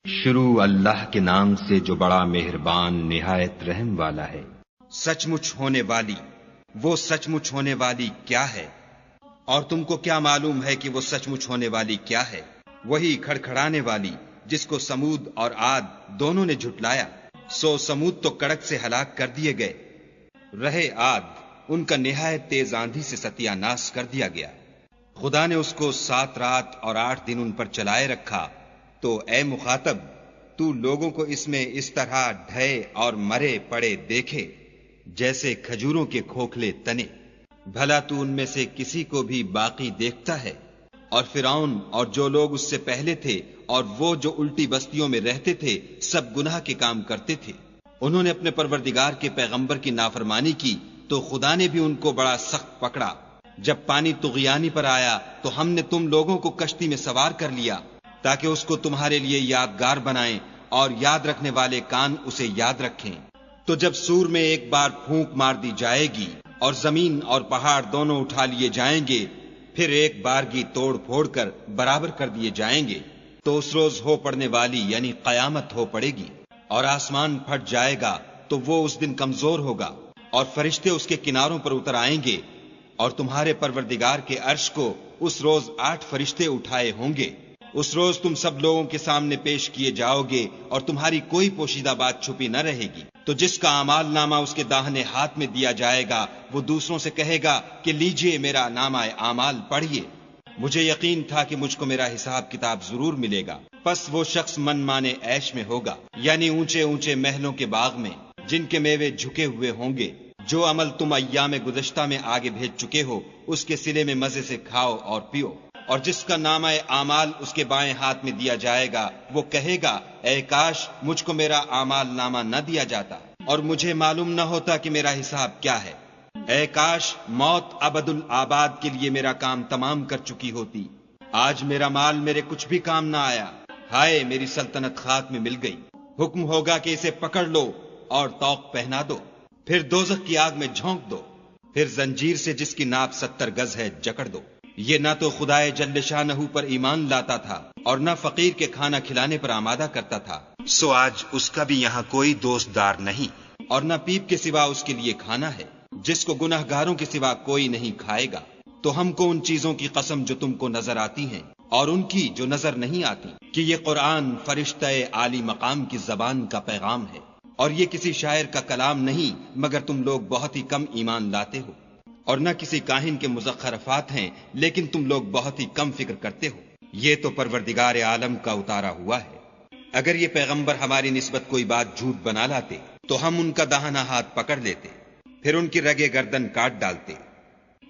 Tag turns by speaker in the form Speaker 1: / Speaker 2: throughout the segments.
Speaker 1: شروع اللہ کے نام سے جو بڑا مہربان نہایت رحم والا ہے۔
Speaker 2: سچ مچ ہونے والی، وہ سچ مچ ہونے والی کیا ہے؟ اور تم کو کیا معلوم ہے کہ وہ سچ مچ ہونے والی کیا ہے؟ وہی کھڑکھڑانے والی جس کو سمود اور عاد دونوں نے جھٹلایا، سو سمود تو کڑک سے ہلاک کر دیے گئے، رہے عاد ان کا نہایت تیز آندھی سے ستیہ ناش کر دیا گیا۔ خدا نے اس کو 7 رات اور 8 دن ان پر چلائے رکھا، تو اے مخاطب تو لوگوں کو اس میں اس طرح ڈھے اور مرے پڑے دیکھے جیسے کھجوروں کے کھوکھلے تنے، بھلا تو ان میں سے کسی کو بھی باقی دیکھتا ہے؟ اور فرعون اور جو لوگ اس سے پہلے تھے اور وہ جو الٹی بستیوں میں رہتے تھے سب گناہ کے کام کرتے تھے، انہوں نے اپنے پروردگار کے پیغمبر کی نافرمانی کی تو خدا نے بھی ان کو بڑا سخت پکڑا۔ جب پانی طغیانی پر آیا تو ہم نے تم لوگوں کو کشتی میں سوار کر لیا تاکہ اس کو تمہارے لیے یادگار بنائیں اور یاد رکھنے والے کان اسے یاد رکھیں۔ تو جب سور میں ایک بار پھونک مار دی جائے گی اور زمین اور پہاڑ دونوں اٹھا لیے جائیں گے، پھر ایک بارگی توڑ پھوڑ کر برابر کر دیے جائیں گے، تو اس روز ہو پڑنے والی یعنی قیامت ہو پڑے گی، اور آسمان پھٹ جائے گا تو وہ اس دن کمزور ہوگا، اور فرشتے اس کے کناروں پر اتر آئیں گے، اور تمہارے پروردگار کے عرش کو اس روز 8 فرشتے اٹھائے ہوں گے۔ اس روز تم سب لوگوں کے سامنے پیش کیے جاؤ گے اور تمہاری کوئی پوشیدہ بات چھپی نہ رہے گی۔ تو جس کا اعمال نامہ اس کے داہنے ہاتھ میں دیا جائے گا وہ دوسروں سے کہے گا کہ لیجئے میرا نامہ اعمال پڑھیے، مجھے یقین تھا کہ مجھ کو میرا حساب کتاب ضرور ملے گا۔ پس وہ شخص من مانے عیش میں ہوگا، یعنی اونچے اونچے محلوں کے باغ میں جن کے میوے جھکے ہوئے ہوں گے۔ جو عمل تم ایام گزشتہ میں آگے بھیج چکے ہو اس کے صلے میں مزے سے کھاؤ اور پیو۔ اور جس کا نامہ اعمال اس کے بائیں ہاتھ میں دیا جائے گا وہ کہے گا اے کاش مجھ کو میرا اعمال نامہ نہ دیا جاتا اور مجھے معلوم نہ ہوتا کہ میرا حساب کیا ہے۔ اے کاش موت ابد الآباد کے لیے میرا کام تمام کر چکی ہوتی، آج میرا مال میرے کچھ بھی کام نہ آیا، ہائے میری سلطنت خاک میں مل گئی۔ حکم ہوگا کہ اسے پکڑ لو اور طوق پہنا دو، پھر دوزخ کی آگ میں جھونک دو، پھر زنجیر سے جس کی ناپ 70 گز ہے جکڑ دو۔ یہ نہ تو خدائے جل شانہ پر ایمان لاتا تھا اور نہ فقیر کے کھانا کھلانے پر آمادہ کرتا تھا، سو آج اس کا بھی یہاں کوئی دوست دار نہیں، اور نہ پیپ کے سوا اس کے لیے کھانا ہے، جس کو گناہ گاروں کے سوا کوئی نہیں کھائے گا۔ تو ہم کو ان چیزوں کی قسم جو تم کو نظر آتی ہیں اور ان کی جو نظر نہیں آتی کہ یہ قرآن فرشتہ عالی مقام کی زبان کا پیغام ہے، اور یہ کسی شاعر کا کلام نہیں مگر تم لوگ بہت ہی کم ایمان لاتے ہو، اور نہ کسی کاہن کے مزخرفات ہیں لیکن تم لوگ بہت ہی کم فکر کرتے ہو۔ یہ تو پروردگار عالم کا اتارا ہوا ہے۔ اگر یہ پیغمبر ہماری نسبت کوئی بات جھوٹ بنا لاتے تو ہم ان کا داہنا ہاتھ پکڑ لیتے، پھر ان کی رگے گردن کاٹ ڈالتے،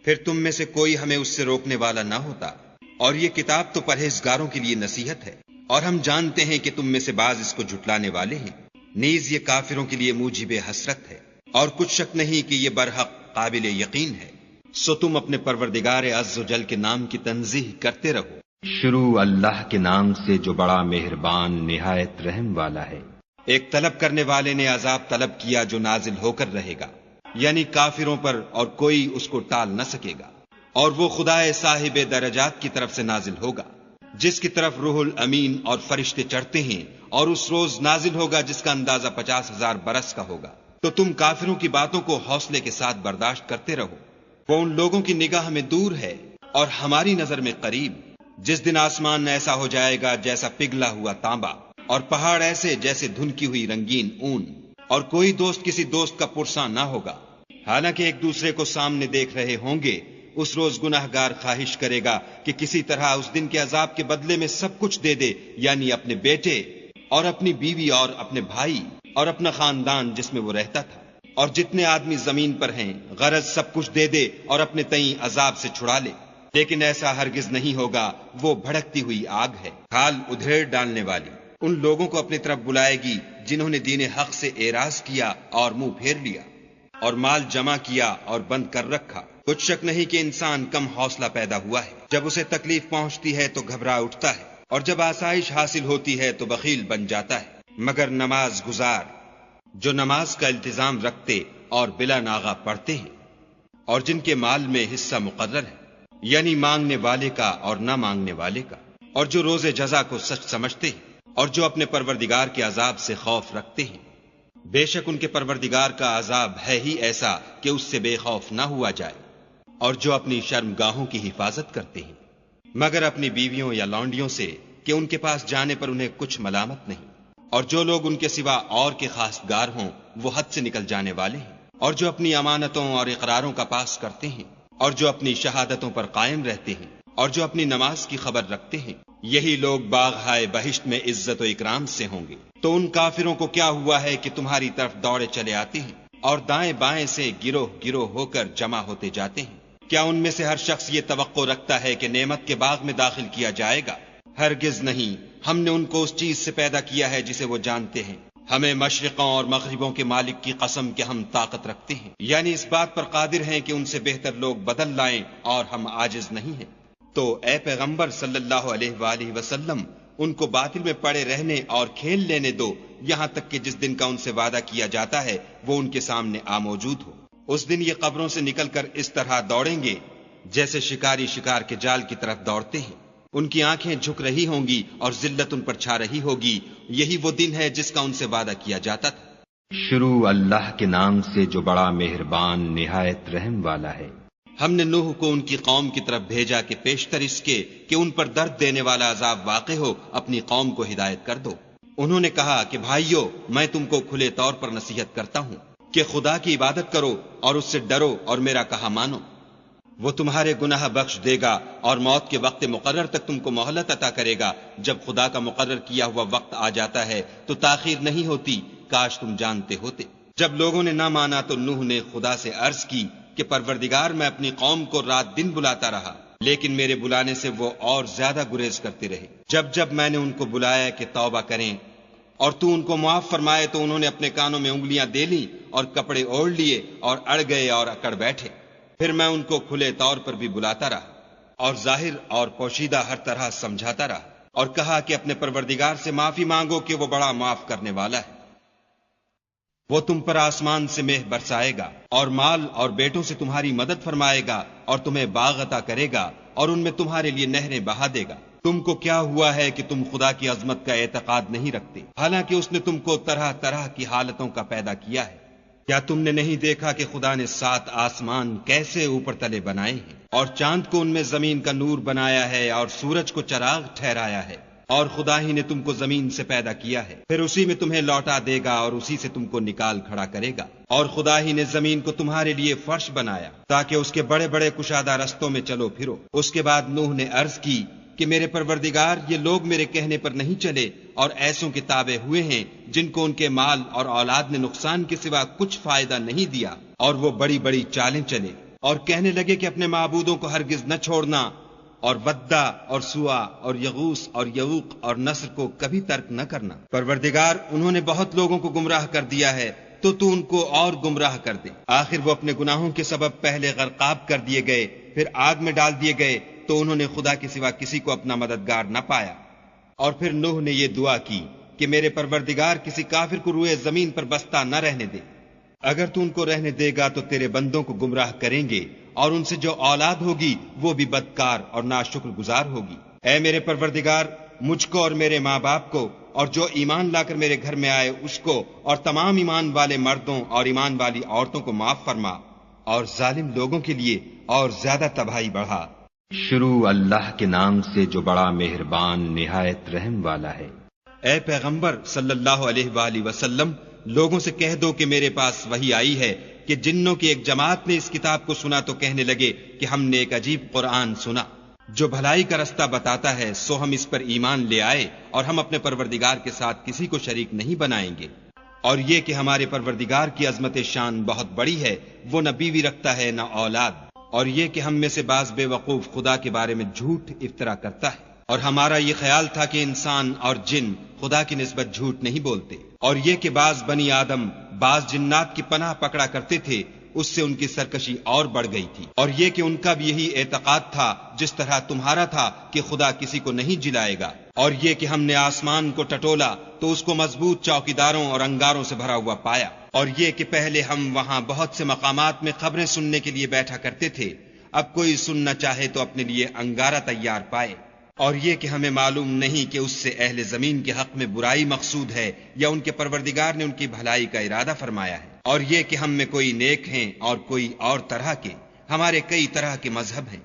Speaker 2: پھر تم میں سے کوئی ہمیں اس سے روکنے والا نہ ہوتا۔ اور یہ کتاب تو پرہیزگاروں کے لیے نصیحت ہے، اور ہم جانتے ہیں کہ تم میں سے بعض اس کو جھٹلانے والے ہیں، نیز یہ کافروں کے لیے موجب حسرت ہے، اور کچھ شک نہیں کہ یہ برحق قابل یقین ہے۔ سو تم اپنے پروردگار عز و جل کے نام کی تنزیہ کرتے رہو۔
Speaker 1: شروع اللہ کے نام سے جو بڑا مہربان نہایت رحم والا ہے۔
Speaker 2: ایک طلب کرنے والے نے عذاب طلب کیا جو نازل ہو کر رہے گا، یعنی کافروں پر، اور کوئی اس کو ٹال نہ سکے گا، اور وہ خدائے صاحب درجات کی طرف سے نازل ہوگا جس کی طرف روح الامین اور فرشتے چڑھتے ہیں، اور اس روز نازل ہوگا جس کا اندازہ 50,000 برس کا ہوگا۔ تو تم کافروں کی باتوں کو حوصلے کے ساتھ برداشت کرتے رہو، وہ ان لوگوں کی نگاہ میں دور ہے اور ہماری نظر میں قریب۔ جس دن آسمان ایسا ہو جائے گا جیسا پگھلا ہوا تانبا، اور پہاڑ ایسے جیسے دھنکی ہوئی رنگین اون، اور کوئی دوست کسی دوست کا پرساں نہ ہوگا، حالانکہ ایک دوسرے کو سامنے دیکھ رہے ہوں گے۔ اس روز گناہ گار خواہش کرے گا کہ کسی طرح اس دن کے عذاب کے بدلے میں سب کچھ دے دے، یعنی اپنے بیٹے اور اپنی بیوی اور اپنے بھائی اور اپنا خاندان جس میں وہ رہتا تھا، اور جتنے آدمی زمین پر ہیں، غرض سب کچھ دے دے اور اپنے تئیں عذاب سے چھڑا لے۔ لیکن ایسا ہرگز نہیں ہوگا، وہ بھڑکتی ہوئی آگ ہے، کھال ادھیڑ ڈالنے والی۔ ان لوگوں کو اپنی طرف بلائے گی جنہوں نے دین حق سے اعراض کیا اور منہ پھیر لیا، اور مال جمع کیا اور بند کر رکھا۔ کچھ شک نہیں کہ انسان کم حوصلہ پیدا ہوا ہے، جب اسے تکلیف پہنچتی ہے تو گھبرا اٹھتا ہے، اور جب آسائش حاصل ہوتی ہے تو بخیل بن جاتا ہے۔ مگر نماز گزار جو نماز کا التزام رکھتے اور بلا ناغہ پڑھتے ہیں، اور جن کے مال میں حصہ مقرر ہے، یعنی مانگنے والے کا اور نہ مانگنے والے کا، اور جو روز جزا کو سچ سمجھتے ہیں، اور جو اپنے پروردگار کے عذاب سے خوف رکھتے ہیں، بے شک ان کے پروردگار کا عذاب ہے ہی ایسا کہ اس سے بے خوف نہ ہوا جائے، اور جو اپنی شرمگاہوں کی حفاظت کرتے ہیں مگر اپنی بیویوں یا لونڈیوں سے کہ ان کے پاس جانے پر انہیں کچھ ملامت نہیں، اور جو لوگ ان کے سوا اور کے خاصگار ہوں وہ حد سے نکل جانے والے ہیں، اور جو اپنی امانتوں اور اقراروں کا پاس کرتے ہیں، اور جو اپنی شہادتوں پر قائم رہتے ہیں، اور جو اپنی نماز کی خبر رکھتے ہیں، یہی لوگ باغ ہائے بہشت میں عزت و اکرام سے ہوں گے۔ تو ان کافروں کو کیا ہوا ہے کہ تمہاری طرف دوڑے چلے آتے ہیں اور دائیں بائیں سے گروہ گروہ ہو کر جمع ہوتے جاتے ہیں؟ کیا ان میں سے ہر شخص یہ توقع رکھتا ہے کہ نعمت کے باغ میں داخل کیا جائے گا؟ ہرگز نہیں، ہم نے ان کو اس چیز سے پیدا کیا ہے جسے وہ جانتے ہیں۔ ہمیں مشرقوں اور مغربوں کے مالک کی قسم کہ ہم طاقت رکھتے ہیں، یعنی اس بات پر قادر ہیں کہ ان سے بہتر لوگ بدل لائیں، اور ہم عاجز نہیں ہیں۔ تو اے پیغمبر صلی اللہ علیہ وآلہ وسلم، ان کو باطل میں پڑے رہنے اور کھیل لینے دو، یہاں تک کہ جس دن کا ان سے وعدہ کیا جاتا ہے وہ ان کے سامنے موجود ہو۔ اس دن یہ قبروں سے نکل کر اس طرح دوڑیں گے جیسے شکاری شکار کے جال کی طرف دوڑتے ہیں۔ ان کی آنکھیں جھک رہی ہوں گی اور ذلت ان پر چھا رہی ہوگی، یہی وہ دن ہے جس کا ان سے وعدہ کیا جاتا تھا۔
Speaker 1: شروع اللہ کے نام سے جو بڑا مہربان نہایت رحم والا ہے۔
Speaker 2: ہم نے نوح کو ان کی قوم کی طرف بھیجا کہ پیشتر اس کے کہ ان پر درد دینے والا عذاب واقع ہو اپنی قوم کو ہدایت کر دو۔ انہوں نے کہا کہ بھائیو، میں تم کو کھلے طور پر نصیحت کرتا ہوں کہ خدا کی عبادت کرو اور اس سے ڈرو اور میرا کہا مانو۔ وہ تمہارے گناہ بخش دے گا اور موت کے وقت مقرر تک تم کو مہلت عطا کرے گا۔ جب خدا کا مقرر کیا ہوا وقت آ جاتا ہے تو تاخیر نہیں ہوتی، کاش تم جانتے ہوتے۔ جب لوگوں نے نہ مانا تو نوح نے خدا سے عرض کی کہ پروردگار، میں اپنی قوم کو رات دن بلاتا رہا، لیکن میرے بلانے سے وہ اور زیادہ گریز کرتے رہے۔ جب میں نے ان کو بلایا کہ توبہ کریں اور تو ان کو معاف فرمائے تو انہوں نے اپنے کانوں میں انگلیاں دے لیں اور کپڑے اوڑھ لیے اور اڑ گئے اور اکڑ بیٹھے۔ پھر میں ان کو کھلے طور پر بھی بلاتا رہا اور ظاہر اور پوشیدہ ہر طرح سمجھاتا رہا، اور کہا کہ اپنے پروردگار سے معافی مانگو کہ وہ بڑا معاف کرنے والا ہے۔ وہ تم پر آسمان سے مہ برسائے گا اور مال اور بیٹوں سے تمہاری مدد فرمائے گا اور تمہیں باغ عطا کرے گا اور ان میں تمہارے لیے نہریں بہا دے گا۔ تم کو کیا ہوا ہے کہ تم خدا کی عظمت کا اعتقاد نہیں رکھتے، حالانکہ اس نے تم کو طرح طرح کی حالتوں کا پیدا کیا ہے؟ کیا تم نے نہیں دیکھا کہ خدا نے 7 آسمان کیسے اوپر تلے بنائے ہیں، اور چاند کو ان میں زمین کا نور بنایا ہے اور سورج کو چراغ ٹھہرایا ہے؟ اور خدا ہی نے تم کو زمین سے پیدا کیا ہے، پھر اسی میں تمہیں لوٹا دے گا اور اسی سے تم کو نکال کھڑا کرے گا۔ اور خدا ہی نے زمین کو تمہارے لیے فرش بنایا تاکہ اس کے بڑے بڑے کشادہ رستوں میں چلو پھرو۔ اس کے بعد نوح نے عرض کی کہ میرے پروردگار، یہ لوگ میرے کہنے پر نہیں چلے اور ایسوں کے تابع ہوئے ہیں جن کو ان کے مال اور اولاد نے نقصان کے سوا کچھ فائدہ نہیں دیا، اور وہ بڑی بڑی چالیں چلے اور کہنے لگے کہ اپنے معبودوں کو ہرگز نہ چھوڑنا، اور ودہ اور سوا اور یغوس اور یعوق اور نصر کو کبھی ترک نہ کرنا۔ پروردگار، انہوں نے بہت لوگوں کو گمراہ کر دیا ہے، تو ان کو اور گمراہ کر دے۔ آخر وہ اپنے گناہوں کے سبب پہلے غرقاب کر دیے گئے، پھر آگ میں ڈال دیے گئے، تو انہوں نے خدا کے سوا کسی کو اپنا مددگار نہ پایا۔ اور پھر نوح نے یہ دعا کی کہ میرے پروردگار، کسی کافر کو روئے زمین پر بستہ نہ رہنے دے۔ اگر تو ان کو رہنے دے گا تو تیرے بندوں کو گمراہ کریں گے، اور ان سے جو اولاد ہوگی وہ بھی بدکار اور ناشکر گزار ہوگی۔ اے میرے پروردگار، مجھ کو اور میرے ماں باپ کو اور جو ایمان لا کر میرے گھر میں آئے اس کو اور تمام ایمان والے مردوں اور ایمان والی عورتوں کو معاف فرما، اور ظالم لوگوں کے لیے اور زیادہ تباہی بڑھا۔
Speaker 1: شروع اللہ کے نام سے جو بڑا مہربان نہایت رحم والا ہے۔
Speaker 2: اے پیغمبر صلی اللہ علیہ وآلہ وسلم، لوگوں سے کہہ دو کہ میرے پاس وحی آئی ہے کہ جنوں کی ایک جماعت نے اس کتاب کو سنا تو کہنے لگے کہ ہم نے ایک عجیب قرآن سنا جو بھلائی کا رستہ بتاتا ہے، سو ہم اس پر ایمان لے آئے اور ہم اپنے پروردگار کے ساتھ کسی کو شریک نہیں بنائیں گے۔ اور یہ کہ ہمارے پروردگار کی عظمت شان بہت بڑی ہے، وہ نہ بیوی رکھتا ہے نہ اولاد، اور یہ کہ ہم میں سے بعض بے وقوف خدا کے بارے میں جھوٹ افطرا کرتا ہے، اور ہمارا یہ خیال تھا کہ انسان اور جن خدا کی نسبت جھوٹ نہیں بولتے، اور یہ کہ بعض بنی آدم بعض جنات کی پناہ پکڑا کرتے تھے، اس سے ان کی سرکشی اور بڑھ گئی تھی، اور یہ کہ ان کا بھی یہی اعتقاد تھا جس طرح تمہارا تھا کہ خدا کسی کو نہیں جلائے گا، اور یہ کہ ہم نے آسمان کو ٹٹولا تو اس کو مضبوط چوکیداروں اور انگاروں سے بھرا ہوا پایا، اور یہ کہ پہلے ہم وہاں بہت سے مقامات میں خبریں سننے کے لیے بیٹھا کرتے تھے، اب کوئی سننا چاہے تو اپنے لیے انگارہ تیار پائے۔ اور یہ کہ ہمیں معلوم نہیں کہ اس سے اہل زمین کے حق میں برائی مقصود ہے یا ان کے پروردگار نے ان کی بھلائی کا ارادہ فرمایا ہے، اور یہ کہ ہم میں کوئی نیک ہیں اور کوئی اور طرح کے، ہمارے کئی طرح کے مذہب ہیں،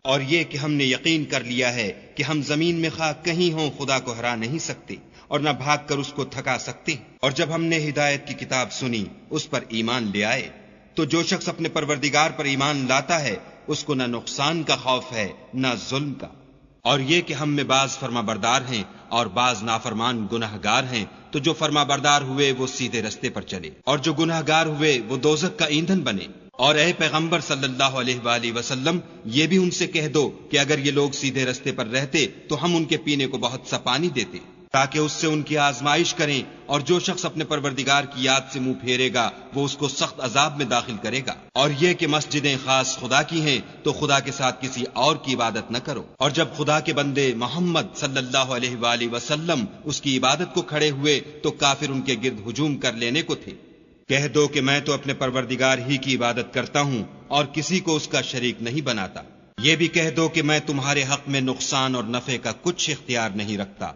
Speaker 2: اور یہ کہ ہم نے یقین کر لیا ہے کہ ہم زمین میں خواہ کہیں ہوں خدا کو ہرا نہیں سکتے اور نہ بھاگ کر اس کو تھکا سکتے، اور جب ہم نے ہدایت کی کتاب سنی اس پر ایمان لے آئے، تو جو شخص اپنے پروردگار پر ایمان لاتا ہے اس کو نہ نقصان کا خوف ہے نہ ظلم کا، اور یہ کہ ہم میں بعض فرما بردار ہیں اور بعض نافرمان گناہگار ہیں، تو جو فرما بردار ہوئے وہ سیدھے رستے پر چلے اور جو گناہگار ہوئے وہ دوزخ کا ایندھن بنے۔ اور اے پیغمبر صلی اللہ علیہ وآلہ وسلم، یہ بھی ان سے کہہ دو کہ اگر یہ لوگ سیدھے رستے پر رہتے تو ہم ان کے پینے کو بہت سا پانی دیتے تاکہ اس سے ان کی آزمائش کریں، اور جو شخص اپنے پروردگار کی یاد سے منہ پھیرے گا وہ اس کو سخت عذاب میں داخل کرے گا۔ اور یہ کہ مسجدیں خاص خدا کی ہیں تو خدا کے ساتھ کسی اور کی عبادت نہ کرو۔ اور جب خدا کے بندے محمد صلی اللہ علیہ وآلہ وسلم اس کی عبادت کو کھڑے ہوئے تو کافر ان کے گرد ہجوم کر لینے کو تھے۔ کہہ دو کہ میں تو اپنے پروردگار ہی کی عبادت کرتا ہوں اور کسی کو اس کا شریک نہیں بناتا۔ یہ بھی کہہ دو کہ میں تمہارے حق میں نقصان اور نفع کا کچھ اختیار نہیں رکھتا۔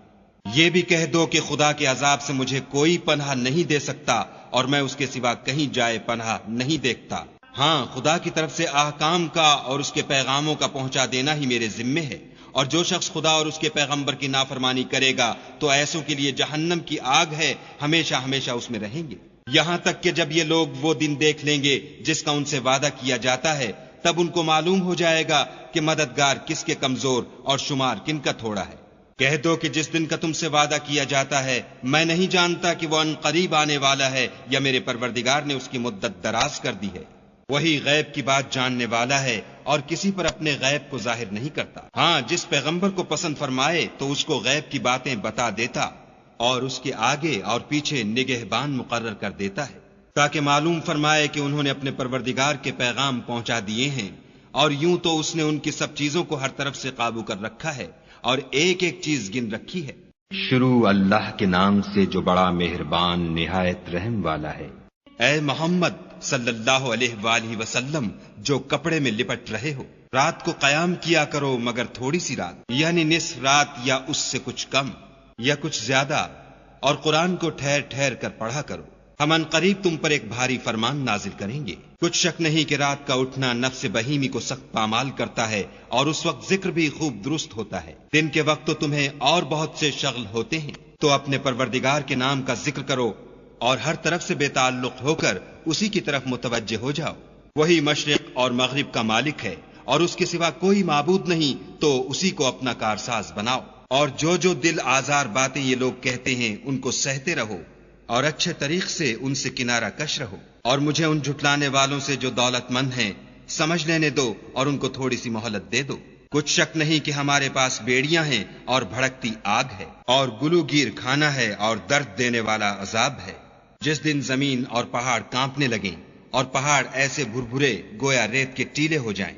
Speaker 2: یہ بھی کہہ دو کہ خدا کے عذاب سے مجھے کوئی پناہ نہیں دے سکتا اور میں اس کے سوا کہیں جائے پناہ نہیں دیکھتا۔ ہاں، خدا کی طرف سے احکام کا اور اس کے پیغاموں کا پہنچا دینا ہی میرے ذمے ہے، اور جو شخص خدا اور اس کے پیغمبر کی نافرمانی کرے گا تو ایسوں کے لیے جہنم کی آگ ہے، ہمیشہ ہمیشہ اس میں رہیں گے، یہاں تک کہ جب یہ لوگ وہ دن دیکھ لیں گے جس کا ان سے وعدہ کیا جاتا ہے، تب ان کو معلوم ہو جائے گا کہ مددگار کس کے کمزور اور شمار کن کا تھوڑا ہے۔ کہہ دو کہ جس دن کا تم سے وعدہ کیا جاتا ہے میں نہیں جانتا کہ وہ ان قریب آنے والا ہے یا میرے پروردگار نے اس کی مدت دراز کر دی ہے۔ وہی غیب کی بات جاننے والا ہے اور کسی پر اپنے غیب کو ظاہر نہیں کرتا۔ ہاں، جس پیغمبر کو پسند فرمائے تو اس کو غیب کی باتیں بتا دیتا اور اس کے آگے اور پیچھے نگہبان مقرر کر دیتا ہے تاکہ معلوم فرمائے کہ انہوں نے اپنے پروردگار کے پیغام پہنچا دیے ہیں، اور یوں تو اس نے ان کی سب چیزوں کو ہر طرف سے قابو کر رکھا ہے اور ایک ایک چیز گن رکھی ہے۔
Speaker 1: شروع اللہ کے نام سے جو بڑا مہربان نہایت رحم والا ہے۔
Speaker 2: اے محمد صلی اللہ علیہ وآلہ وسلم، جو کپڑے میں لپٹ رہے ہو، رات کو قیام کیا کرو مگر تھوڑی سی رات، یعنی نصف رات یا اس سے کچھ کم یا کچھ زیادہ، اور قرآن کو ٹھہر ٹھہر کر پڑھا کرو۔ ہم ان قریب تم پر ایک بھاری فرمان نازل کریں گے۔ کچھ شک نہیں کہ رات کا اٹھنا نفس بہیمی کو سخت پامال کرتا ہے اور اس وقت ذکر بھی خوب درست ہوتا ہے۔ دن کے وقت تو تمہیں اور بہت سے شغل ہوتے ہیں، تو اپنے پروردگار کے نام کا ذکر کرو اور ہر طرف سے بے تعلق ہو کر اسی کی طرف متوجہ ہو جاؤ۔ وہی مشرق اور مغرب کا مالک ہے اور اس کے سوا کوئی معبود نہیں، تو اسی کو اپنا کارساز بناؤ۔ اور جو دل آزار باتیں یہ لوگ کہتے ہیں ان کو سہتے رہو اور اچھے طریق سے ان سے کنارہ کش رہو، اور مجھے ان جھٹلانے والوں سے جو دولت مند ہیں سمجھ لینے دو اور ان کو تھوڑی سی مہلت دے دو۔ کچھ شک نہیں کہ ہمارے پاس بیڑیاں ہیں اور بھڑکتی آگ ہے اور گلوگیر کھانا ہے اور درد دینے والا عذاب ہے، جس دن زمین اور پہاڑ کانپنے لگیں اور پہاڑ ایسے بھربھرے گویا ریت کے ٹیلے ہو جائیں۔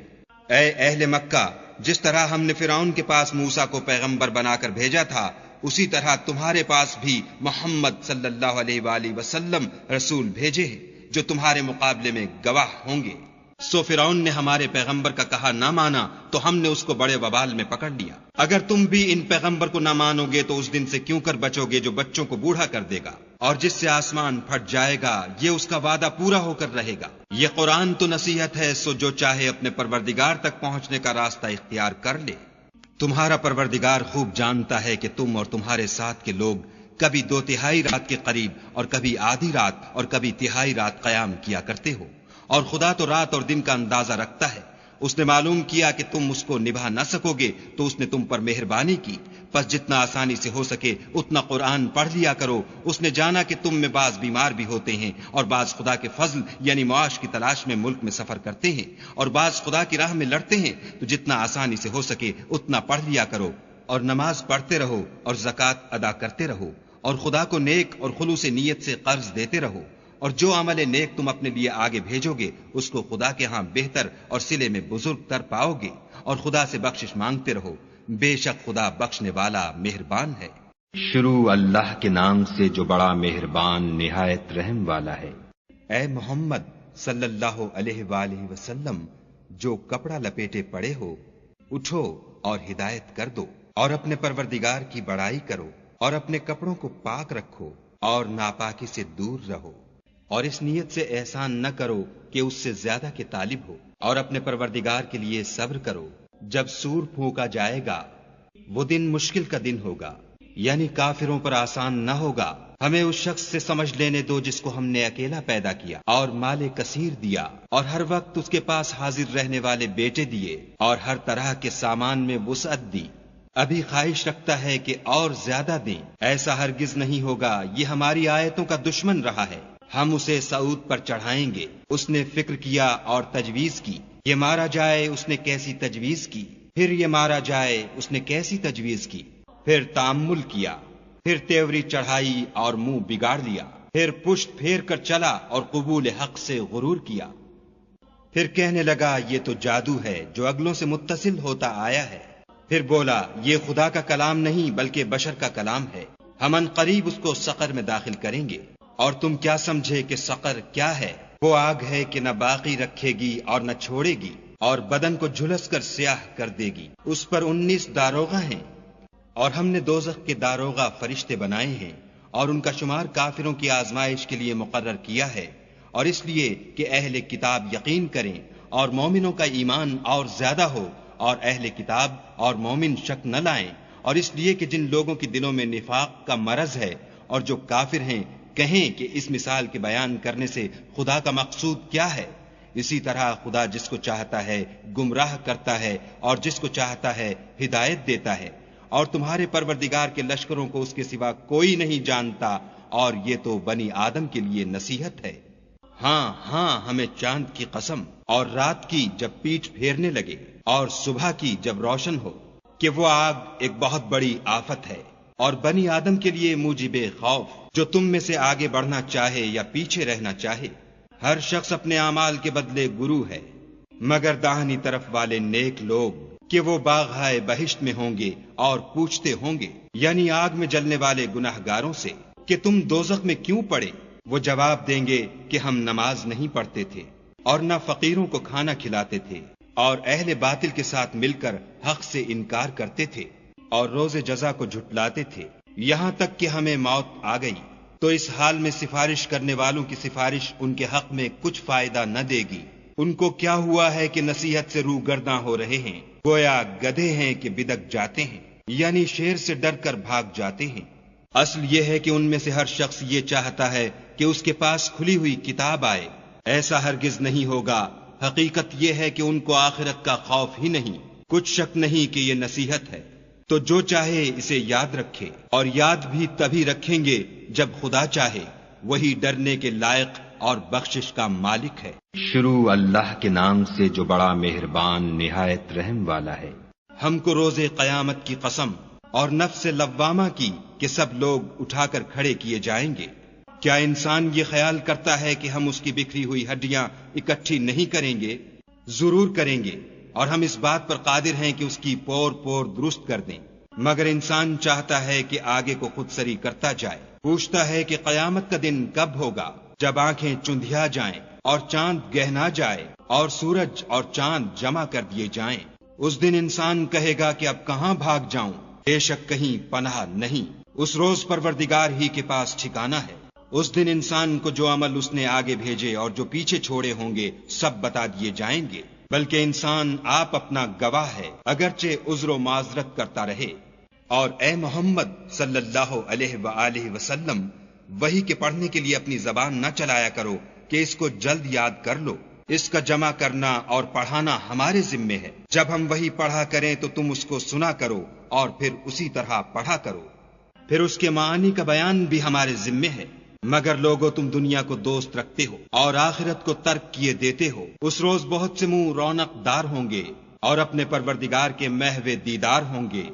Speaker 2: اے اہل مکہ، جس طرح ہم نے فرعون کے پاس موسیٰ کو پیغمبر بنا کر بھیجا تھا، اسی طرح تمہارے پاس بھی محمد صلی اللہ علیہ وآلہ وسلم رسول بھیجے ہیں جو تمہارے مقابلے میں گواہ ہوں گے۔ سو فرعون نے ہمارے پیغمبر کا کہا نہ مانا تو ہم نے اس کو بڑے وبال میں پکڑ لیا۔ اگر تم بھی ان پیغمبر کو نہ مانو گے تو اس دن سے کیوں کر بچو گے جو بچوں کو بوڑھا کر دے گا اور جس سے آسمان پھٹ جائے گا، یہ اس کا وعدہ پورا ہو کر رہے گا۔ یہ قرآن تو نصیحت ہے، سو جو چاہے اپنے پروردگار تک پہنچنے کا راستہ اختیار کر لے۔ تمہارا پروردگار خوب جانتا ہے کہ تم اور تمہارے ساتھ کے لوگ کبھی 2/3 رات کے قریب اور کبھی آدھی رات اور کبھی تہائی رات قیام کیا کرتے ہو، اور خدا تو رات اور دن کا اندازہ رکھتا ہے۔ اس نے معلوم کیا کہ تم اس کو نبھا نہ سکو گے تو اس نے تم پر مہربانی کی، پس جتنا آسانی سے ہو سکے اتنا قرآن پڑھ لیا کرو۔ اس نے جانا کہ تم میں بعض بیمار بھی ہوتے ہیں اور بعض خدا کے فضل یعنی معاش کی تلاش میں ملک میں سفر کرتے ہیں، اور بعض خدا کی راہ میں لڑتے ہیں، تو جتنا آسانی سے ہو سکے اتنا پڑھ لیا کرو، اور نماز پڑھتے رہو اور زکوٰۃ ادا کرتے رہو، اور خدا کو نیک اور خلوص نیت سے قرض دیتے رہو، اور جو عمل نیک تم اپنے لیے آگے بھیجو گے اس کو خدا کے ہاں بہتر اور صلے میں بزرگ تر پاؤ گے، اور خدا سے بخشش مانگتے رہو، بے شک خدا بخشنے والا مہربان ہے۔
Speaker 1: شروع اللہ کے نام سے جو بڑا مہربان نہایت رحم والا ہے۔
Speaker 2: اے محمد صلی اللہ علیہ وآلہ وسلم، جو کپڑا لپیٹے پڑے ہو، اٹھو اور ہدایت کر دو، اور اپنے پروردگار کی بڑائی کرو اور اپنے کپڑوں کو پاک رکھو اور ناپاکی سے دور رہو، اور اس نیت سے احسان نہ کرو کہ اس سے زیادہ کے طالب ہو، اور اپنے پروردگار کے لیے صبر کرو جب سور پھونکا جائے گا، وہ دن مشکل کا دن ہوگا، یعنی کافروں پر آسان نہ ہوگا۔ ہمیں اس شخص سے سمجھ لینے دو جس کو ہم نے اکیلا پیدا کیا اور مال کثیر دیا، اور ہر وقت اس کے پاس حاضر رہنے والے بیٹے دیے، اور ہر طرح کے سامان میں وسعت دی۔ ابھی خواہش رکھتا ہے کہ اور زیادہ دیں، ایسا ہرگز نہیں ہوگا، یہ ہماری آیتوں کا دشمن رہا ہے، ہم اسے صعود پر چڑھائیں گے۔ اس نے فکر کیا اور تجویز کی، یہ مارا جائے، اس نے کیسی تجویز کی، پھر یہ مارا جائے، اس نے کیسی تجویز کی، پھر تأمل کیا، پھر تیوری چڑھائی اور منہ بگاڑ لیا، پھر پشت پھیر کر چلا اور قبول حق سے غرور کیا، پھر کہنے لگا یہ تو جادو ہے جو اگلوں سے متصل ہوتا آیا ہے، پھر بولا یہ خدا کا کلام نہیں بلکہ بشر کا کلام ہے، ہم ان قریب اس کو سقر میں داخل کریں گے۔ اور تم کیا سمجھے کہ سقر کیا ہے؟ وہ آگ ہے کہ نہ باقی رکھے گی اور نہ چھوڑے گی، اور بدن کو جھلس کر سیاہ کر دے گی۔ اس پر 19 داروغہ ہیں، اور ہم نے دوزخ کے داروغہ فرشتے بنائے ہیں، اور ان کا شمار کافروں کی آزمائش کے لیے مقرر کیا ہے، اور اس لیے کہ اہل کتاب یقین کریں اور مومنوں کا ایمان اور زیادہ ہو، اور اہل کتاب اور مومن شک نہ لائیں، اور اس لیے کہ جن لوگوں کے دلوں میں نفاق کا مرض ہے اور جو کافر ہیں کہیں کہ اس مثال کے بیان کرنے سے خدا کا مقصود کیا ہے۔ اسی طرح خدا جس کو چاہتا ہے گمراہ کرتا ہے اور جس کو چاہتا ہے ہدایت دیتا ہے، اور تمہارے پروردگار کے لشکروں کو اس کے سوا کوئی نہیں جانتا، اور یہ تو بنی آدم کے لیے نصیحت ہے۔ ہاں ہاں، ہمیں چاند کی قسم، اور رات کی جب پیٹھ پھیرنے لگے، اور صبح کی جب روشن ہو، کہ وہ آگ ایک بہت بڑی آفت ہے، اور بنی آدم کے لیے موجب خوف، جو تم میں سے آگے بڑھنا چاہے یا پیچھے رہنا چاہے۔ ہر شخص اپنے اعمال کے بدلے گرو ہے، مگر داہنی طرف والے نیک لوگ کہ وہ باغہائے بہشت میں ہوں گے، اور پوچھتے ہوں گے، یعنی آگ میں جلنے والے گناہ گاروں سے، کہ تم دوزخ میں کیوں پڑے؟ وہ جواب دیں گے کہ ہم نماز نہیں پڑھتے تھے، اور نہ فقیروں کو کھانا کھلاتے تھے، اور اہل باطل کے ساتھ مل کر حق سے انکار کرتے تھے، اور روز جزا کو جھٹلاتے تھے، یہاں تک کہ ہمیں موت آ گئی۔ تو اس حال میں سفارش کرنے والوں کی سفارش ان کے حق میں کچھ فائدہ نہ دے گی۔ ان کو کیا ہوا ہے کہ نصیحت سے روگرداں ہو رہے ہیں، گویا گدھے ہیں کہ بدک جاتے ہیں، یعنی شیر سے ڈر کر بھاگ جاتے ہیں۔ اصل یہ ہے کہ ان میں سے ہر شخص یہ چاہتا ہے کہ اس کے پاس کھلی ہوئی کتاب آئے، ایسا ہرگز نہیں ہوگا۔ حقیقت یہ ہے کہ ان کو آخرت کا خوف ہی نہیں، کچھ شک نہیں کہ یہ نصیحت ہے۔ تو جو چاہے اسے یاد رکھے، اور یاد بھی تبھی رکھیں گے جب خدا چاہے، وہی ڈرنے کے لائق اور بخشش کا مالک ہے۔
Speaker 1: شروع اللہ کے نام سے جو بڑا مہربان نہایت رحم والا ہے۔
Speaker 2: ہم کو روز قیامت کی قسم اور نفس لوامہ کی کہ سب لوگ اٹھا کر کھڑے کیے جائیں گے۔ کیا انسان یہ خیال کرتا ہے کہ ہم اس کی بکھری ہوئی ہڈیاں اکٹھی نہیں کریں گے؟ ضرور کریں گے، اور ہم اس بات پر قادر ہیں کہ اس کی پور پور درست کر دیں، مگر انسان چاہتا ہے کہ آگے کو خود سری کرتا جائے۔ پوچھتا ہے کہ قیامت کا دن کب ہوگا، جب آنکھیں چندھیا جائیں اور چاند گہنا جائے اور سورج اور چاند جمع کر دیے جائیں۔ اس دن انسان کہے گا کہ اب کہاں بھاگ جاؤں، بے شک کہیں پناہ نہیں، اس روز پروردگار ہی کے پاس ٹھکانہ ہے۔ اس دن انسان کو جو عمل اس نے آگے بھیجے اور جو پیچھے چھوڑے ہوں گے سب بتا دیے جائیں گے، بلکہ انسان آپ اپنا گواہ ہے، اگرچہ عذر و معذرت کرتا رہے۔ اور اے محمد صلی اللہ علیہ وآلہ وسلم، وحی کے پڑھنے کے لیے اپنی زبان نہ چلایا کرو کہ اس کو جلد یاد کر لو، اس کا جمع کرنا اور پڑھانا ہمارے ذمے ہے۔ جب ہم وحی پڑھا کریں تو تم اس کو سنا کرو اور پھر اسی طرح پڑھا کرو، پھر اس کے معانی کا بیان بھی ہمارے ذمے ہے۔ مگر لوگو تم دنیا کو دوست رکھتے ہو اور آخرت کو ترک کیے دیتے ہو۔ اس روز بہت سے منہ رونق دار ہوں گے اور اپنے پروردگار کے محو دیدار ہوں گے،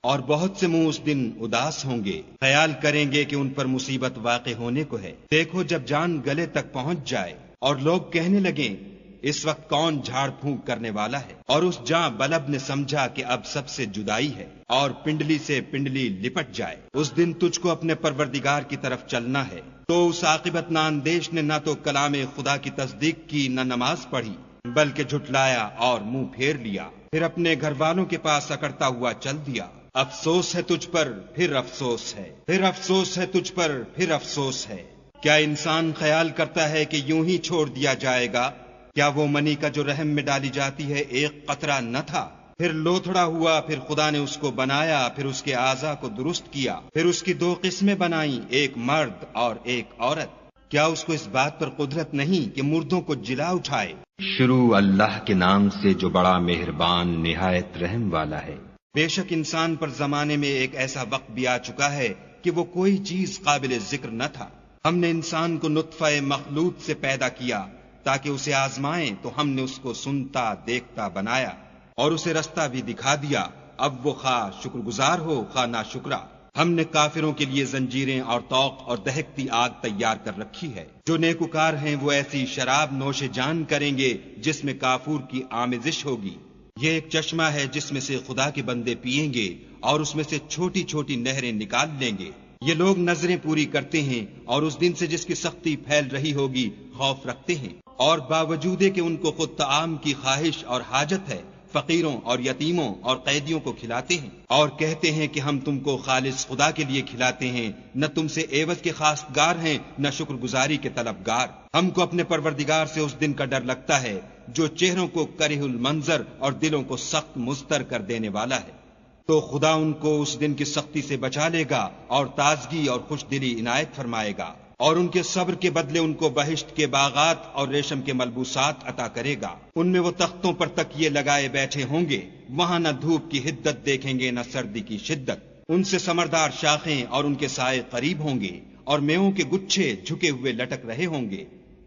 Speaker 2: اور بہت سے منہ اس دن اداس ہوں گے، خیال کریں گے کہ ان پر مصیبت واقع ہونے کو ہے۔ دیکھو جب جان گلے تک پہنچ جائے اور لوگ کہنے لگیں اس وقت کون جھاڑ پھونک کرنے والا ہے، اور اس جاں بلب نے سمجھا کہ اب سب سے جدائی ہے، اور پنڈلی سے پنڈلی لپٹ جائے۔ اس دن تجھ کو اپنے پروردگار کی طرف چلنا ہے۔ تو اس عاقبت ناندیش نے نہ تو کلام خدا کی تصدیق کی نہ نماز پڑھی، بلکہ جھٹلایا اور منہ پھیر لیا، پھر اپنے گھر والوں کے پاس اکڑتا ہوا چل دیا۔ افسوس ہے تجھ پر پھر افسوس ہے، پھر افسوس ہے تجھ پر پھر افسوس ہے۔ کیا انسان خیال کرتا ہے کہ یوں ہی چھوڑ دیا جائے گا؟ کیا وہ منی کا جو رحم میں ڈالی جاتی ہے ایک قطرہ نہ تھا؟ پھر لوتھڑا ہوا، پھر خدا نے اس کو بنایا، پھر اس کے اعضاء کو درست کیا، پھر اس کی دو قسمیں بنائیں، ایک مرد اور ایک عورت۔ کیا اس کو اس بات پر قدرت نہیں کہ مردوں کو جلا اٹھائے؟
Speaker 1: شروع اللہ کے نام سے جو بڑا مہربان نہایت رحم والا ہے۔
Speaker 2: بے شک انسان پر زمانے میں ایک ایسا وقت بھی آ چکا ہے کہ وہ کوئی چیز قابل ذکر نہ تھا۔ ہم نے انسان کو نطفہ مخلوط سے پیدا کیا تاکہ اسے آزمائیں، تو ہم نے اس کو سنتا دیکھتا بنایا اور اسے رستہ بھی دکھا دیا۔ اب وہ خواہ شکر گزار ہو خواہ ناشکرا۔ ہم نے کافروں کے لیے زنجیریں اور طوق اور دہکتی آگ تیار کر رکھی ہے۔ جو نیکوکار ہیں وہ ایسی شراب نوش جان کریں گے جس میں کافور کی آمیزش ہوگی۔ یہ ایک چشمہ ہے جس میں سے خدا کے بندے پیئیں گے اور اس میں سے چھوٹی چھوٹی نہریں نکال لیں گے۔ یہ لوگ نظریں پوری کرتے ہیں اور اس دن سے جس کی سختی پھیل رہی ہوگی خوف رکھتے ہیں، اور باوجود کہ ان کو خود طعام کی خواہش اور حاجت ہے، فقیروں اور یتیموں اور قیدیوں کو کھلاتے ہیں، اور کہتے ہیں کہ ہم تم کو خالص خدا کے لیے کھلاتے ہیں، نہ تم سے عوض کے خواستگار ہیں نہ شکر گزاری کے طلبگار۔ ہم کو اپنے پروردگار سے اس دن کا ڈر لگتا ہے جو چہروں کو کرہ المنظر اور دلوں کو سخت مضطر کر دینے والا ہے۔ تو خدا ان کو اس دن کی سختی سے بچا لے گا اور تازگی اور خوش دلی عنایت فرمائے گا، اور ان کے صبر کے بدلے ان کو بہشت کے باغات اور ریشم کے ملبوسات عطا کرے گا۔ ان میں وہ تختوں پر تکیے لگائے بیٹھے ہوں گے، وہاں نہ دھوپ کی حدت دیکھیں گے نہ سردی کی شدت۔ ان سے ثمردار شاخیں اور ان کے سائے قریب ہوں گے، اور میووں کے گچھے جھکے ہوئے لٹک رہے ہوں گے۔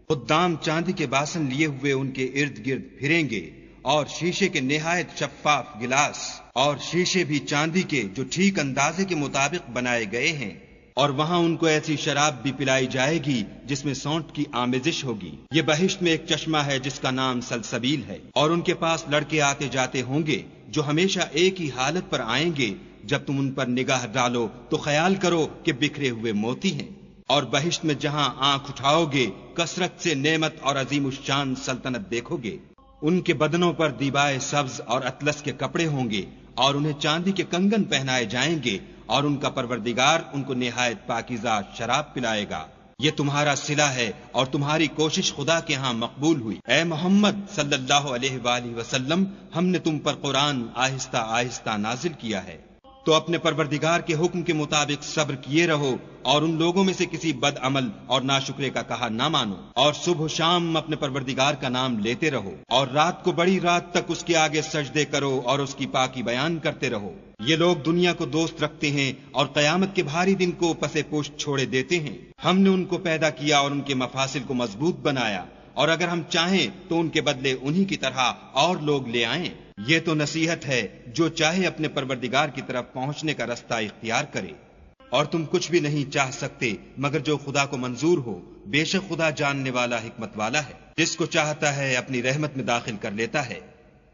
Speaker 2: خدام چاندی کے باسن لیے ہوئے ان کے ارد گرد پھریں گے، اور شیشے کے نہایت شفاف گلاس، اور شیشے بھی چاندی کے جو ٹھیک اندازے کے مطابق بنائے گئے ہیں، اور وہاں ان کو ایسی شراب بھی پلائی جائے گی جس میں سونٹ کی آمیزش ہوگی۔ یہ بہشت میں ایک چشمہ ہے جس کا نام سلسبیل ہے، اور ان کے پاس لڑکے آتے جاتے ہوں گے جو ہمیشہ ایک ہی حالت پر آئیں گے۔ جب تم ان پر نگاہ ڈالو تو خیال کرو کہ بکھرے ہوئے موتی ہیں، اور بہشت میں جہاں آنکھ اٹھاؤ گے کثرت سے نعمت اور عظیم الشان سلطنت دیکھو گے۔ ان کے بدنوں پر دیبائے سبز اور اطلس کے کپڑے ہوں گے، اور انہیں چاندی کے کنگن پہنائے جائیں گے، اور ان کا پروردگار ان کو نہایت پاکیزہ شراب پلائے گا۔ یہ تمہارا صلہ ہے اور تمہاری کوشش خدا کے ہاں مقبول ہوئی۔ اے محمد صلی اللہ علیہ وآلہ وسلم، ہم نے تم پر قرآن آہستہ آہستہ نازل کیا ہے، تو اپنے پروردگار کے حکم کے مطابق صبر کیے رہو، اور ان لوگوں میں سے کسی بد عمل اور ناشکرے کا کہا نہ مانو، اور صبح و شام اپنے پروردگار کا نام لیتے رہو، اور رات کو بڑی رات تک اس کے آگے سجدے کرو اور اس کی پاکی بیان کرتے رہو۔ یہ لوگ دنیا کو دوست رکھتے ہیں اور قیامت کے بھاری دن کو پسے پشت چھوڑے دیتے ہیں۔ ہم نے ان کو پیدا کیا اور ان کے مفاصل کو مضبوط بنایا، اور اگر ہم چاہیں تو ان کے بدلے انہی کی طرح اور لوگ لے آئیں۔ یہ تو نصیحت ہے، جو چاہے اپنے پروردگار کی طرف پہنچنے کا رستہ اختیار کرے، اور تم کچھ بھی نہیں چاہ سکتے مگر جو خدا کو منظور ہو۔ بے شک خدا جاننے والا حکمت والا ہے، جس کو چاہتا ہے اپنی رحمت میں داخل کر لیتا ہے،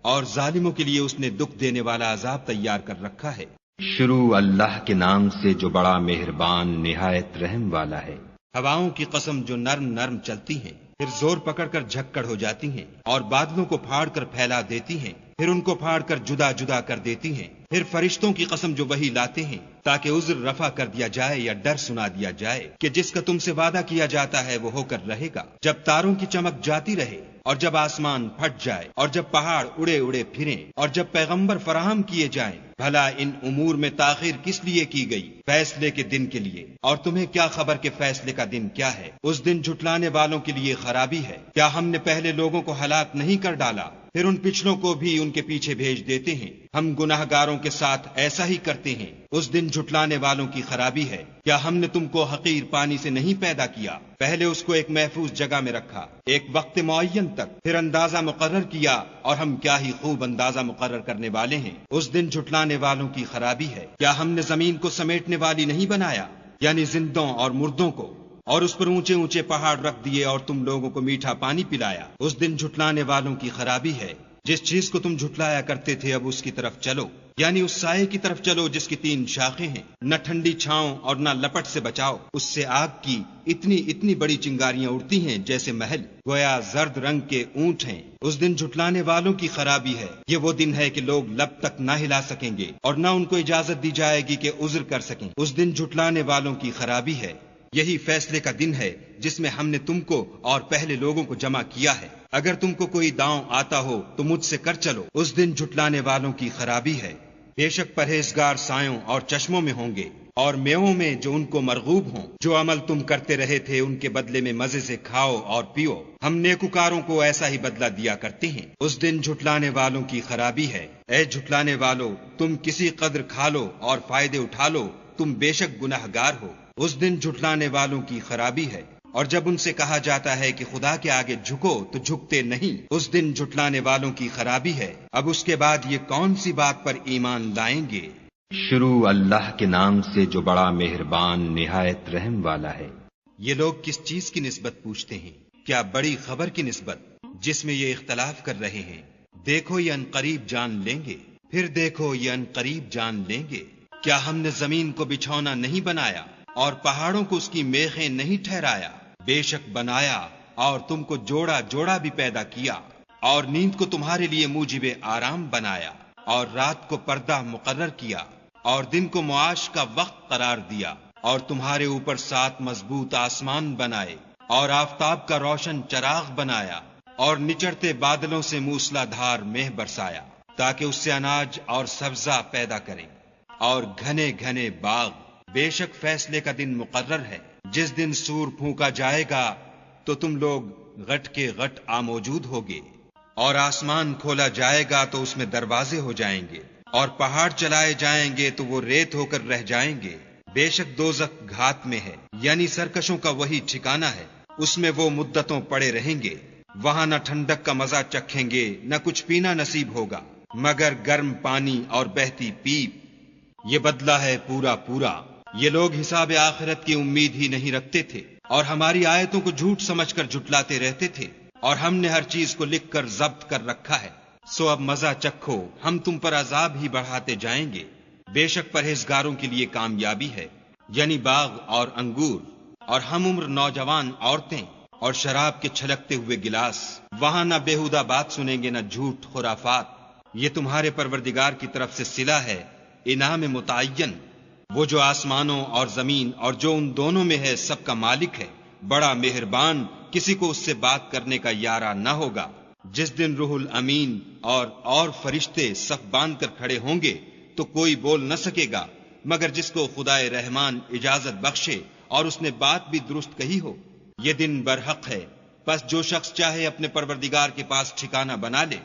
Speaker 2: اور ظالموں کے لیے اس نے دکھ دینے والا عذاب تیار کر رکھا ہے۔
Speaker 1: شروع اللہ کے نام سے جو بڑا مہربان نہایت رحم والا ہے۔
Speaker 2: ہواؤں کی قسم جو نرم نرم چلتی ہیں، پھر زور پکڑ کر جھکڑ ہو جاتی ہیں، اور بادلوں کو پھاڑ کر پھیلا دیتی ہیں، پھر ان کو پھاڑ کر جدا جدا کر دیتی ہیں۔ پھر فرشتوں کی قسم جو وحی لاتے ہیں تاکہ عذر رفع کر دیا جائے یا ڈر سنا دیا جائے کہ جس کا تم سے وعدہ کیا جاتا ہے وہ ہو کر رہے گا۔ جب تاروں کی چمک جاتی رہے، اور جب آسمان پھٹ جائے، اور جب پہاڑ اڑے اڑے پھریں، اور جب پیغمبر فراہم کیے جائیں، بھلا ان امور میں تاخیر کس لیے کی گئی؟ فیصلے کے دن کے لیے۔ اور تمہیں کیا خبر کہ فیصلے کا دن کیا ہے؟ اس دن جھٹلانے والوں کے لیے خرابی ہے۔ کیا ہم نے پہلے لوگوں کو ہلاک نہیں کر ڈالا؟ پھر ان پچھلوں کو بھی ان کے پیچھے بھیج دیتے ہیں۔ ہم گناہ گاروں کے ساتھ ایسا ہی کرتے ہیں۔ اس دن جھٹلانے والوں کی خرابی ہے۔ کیا ہم نے تم کو حقیر پانی سے نہیں پیدا کیا؟ پہلے اس کو ایک محفوظ جگہ میں رکھا، ایک وقت معین تک، پھر اندازہ مقرر کیا، اور ہم کیا ہی خوب اندازہ مقرر کرنے والے ہیں۔ اس دن جھٹلانے والوں کی خرابی ہے۔ کیا ہم نے زمین کو سمیٹنے والی نہیں بنایا، یعنی زندوں اور مردوں کو، اور اس پر اونچے اونچے پہاڑ رکھ دیے اور تم لوگوں کو میٹھا پانی پلایا؟ اس دن جھٹلانے والوں کی خرابی ہے۔ جس چیز کو تم جھٹلایا کرتے تھے اب اس کی طرف چلو۔ یعنی اس سائے کی طرف چلو جس کی 3 شاخیں ہیں، نہ ٹھنڈی چھاؤں اور نہ لپٹ سے بچاؤ، اس سے آگ کی اتنی بڑی چنگاریاں اڑتی ہیں جیسے محل، گویا زرد رنگ کے اونٹ ہیں۔ اس دن جھٹلانے والوں کی خرابی ہے، یہ وہ دن ہے کہ لوگ لب تک نہ ہلا سکیں گے اور نہ ان کو اجازت دی جائے گی کہ عذر کر سکیں۔ اس دن جھٹلانے والوں کی خرابی ہے۔ یہی فیصلے کا دن ہے جس میں ہم نے تم کو اور پہلے لوگوں کو جمع کیا ہے۔ اگر تم کو کوئی داؤں آتا ہو تو مجھ سے کر چلو۔ اس دن جھٹلانے والوں کی خرابی ہے۔ بے شک پرہیزگار سایوں اور چشموں میں ہوں گے اور میووں میں جو ان کو مرغوب ہوں۔ جو عمل تم کرتے رہے تھے ان کے بدلے میں مزے سے کھاؤ اور پیو، ہم نیکوکاروں کو ایسا ہی بدلہ دیا کرتے ہیں۔ اس دن جھٹلانے والوں کی خرابی ہے۔ اے جھٹلانے والو، تم کسی قدر کھا لو اور فائدے اٹھا لو، تم بے شک گناہگار ہو۔ اس دن جھٹلانے والوں کی خرابی ہے۔ اور جب ان سے کہا جاتا ہے کہ خدا کے آگے جھکو تو جھکتے نہیں، اس دن جھٹلانے والوں کی خرابی ہے۔ اب اس کے بعد یہ کون سی بات پر ایمان لائیں گے؟
Speaker 1: شروع اللہ کے نام سے جو بڑا مہربان نہایت رحم والا ہے۔
Speaker 2: یہ لوگ کس چیز کی نسبت پوچھتے ہیں؟ کیا بڑی خبر کی نسبت جس میں یہ اختلاف کر رہے ہیں؟ دیکھو یہ عنقریب جان لیں گے، پھر دیکھو یہ عنقریب جان لیں گے۔ کیا ہم نے زمین کو بچھونا نہیں بنایا اور پہاڑوں کو اس کی میخیں نہیں ٹھہرایا؟ بے شک بنایا اور تم کو جوڑا جوڑا بھی پیدا کیا، اور نیند کو تمہارے لیے موجب آرام بنایا، اور رات کو پردہ مقرر کیا، اور دن کو معاش کا وقت قرار دیا، اور تمہارے اوپر 7 مضبوط آسمان بنائے، اور آفتاب کا روشن چراغ بنایا، اور نچڑتے بادلوں سے موسلا دھار مہ برسایا، تاکہ اس سے اناج اور سبزہ پیدا کریں، اور گھنے گھنے باغ۔ بے شک فیصلے کا دن مقرر ہے، جس دن سور پھونکا جائے گا تو تم لوگ غٹ کے غٹ موجود ہوگے، اور آسمان کھولا جائے گا تو اس میں دروازے ہو جائیں گے، اور پہاڑ چلائے جائیں گے تو وہ ریت ہو کر رہ جائیں گے۔ بے شک دوزخ گھات میں ہے، یعنی سرکشوں کا وہی ٹھکانہ ہے، اس میں وہ مدتوں پڑے رہیں گے۔ وہاں نہ ٹھنڈک کا مزہ چکھیں گے نہ کچھ پینا نصیب ہوگا مگر گرم پانی اور بہتی پیپ۔ یہ بدلہ ہے پورا پورا۔ یہ لوگ حساب آخرت کی امید ہی نہیں رکھتے تھے اور ہماری آیتوں کو جھوٹ سمجھ کر جھٹلاتے رہتے تھے، اور ہم نے ہر چیز کو لکھ کر ضبط کر رکھا ہے۔ سو اب مزہ چکھو، ہم تم پر عذاب ہی بڑھاتے جائیں گے۔ بے شک پرہیزگاروں کے لیے کامیابی ہے، یعنی باغ اور انگور اور ہم عمر نوجوان عورتیں اور شراب کے چھلکتے ہوئے گلاس۔ وہاں نہ بےہودہ بات سنیں گے نہ جھوٹ خرافات۔ یہ تمہارے پروردگار کی طرف سے صلہ ہے، انعام متعین۔ وہ جو آسمانوں اور زمین اور جو ان دونوں میں ہے سب کا مالک ہے، بڑا مہربان، کسی کو اس سے بات کرنے کا یارہ نہ ہوگا۔ جس دن روح الامین اور فرشتے صف باندھ کر کھڑے ہوں گے تو کوئی بول نہ سکے گا مگر جس کو خدائے رحمان اجازت بخشے اور اس نے بات بھی درست کہی ہو۔ یہ دن برحق ہے، بس جو شخص چاہے اپنے پروردگار کے پاس ٹھکانہ بنا لے۔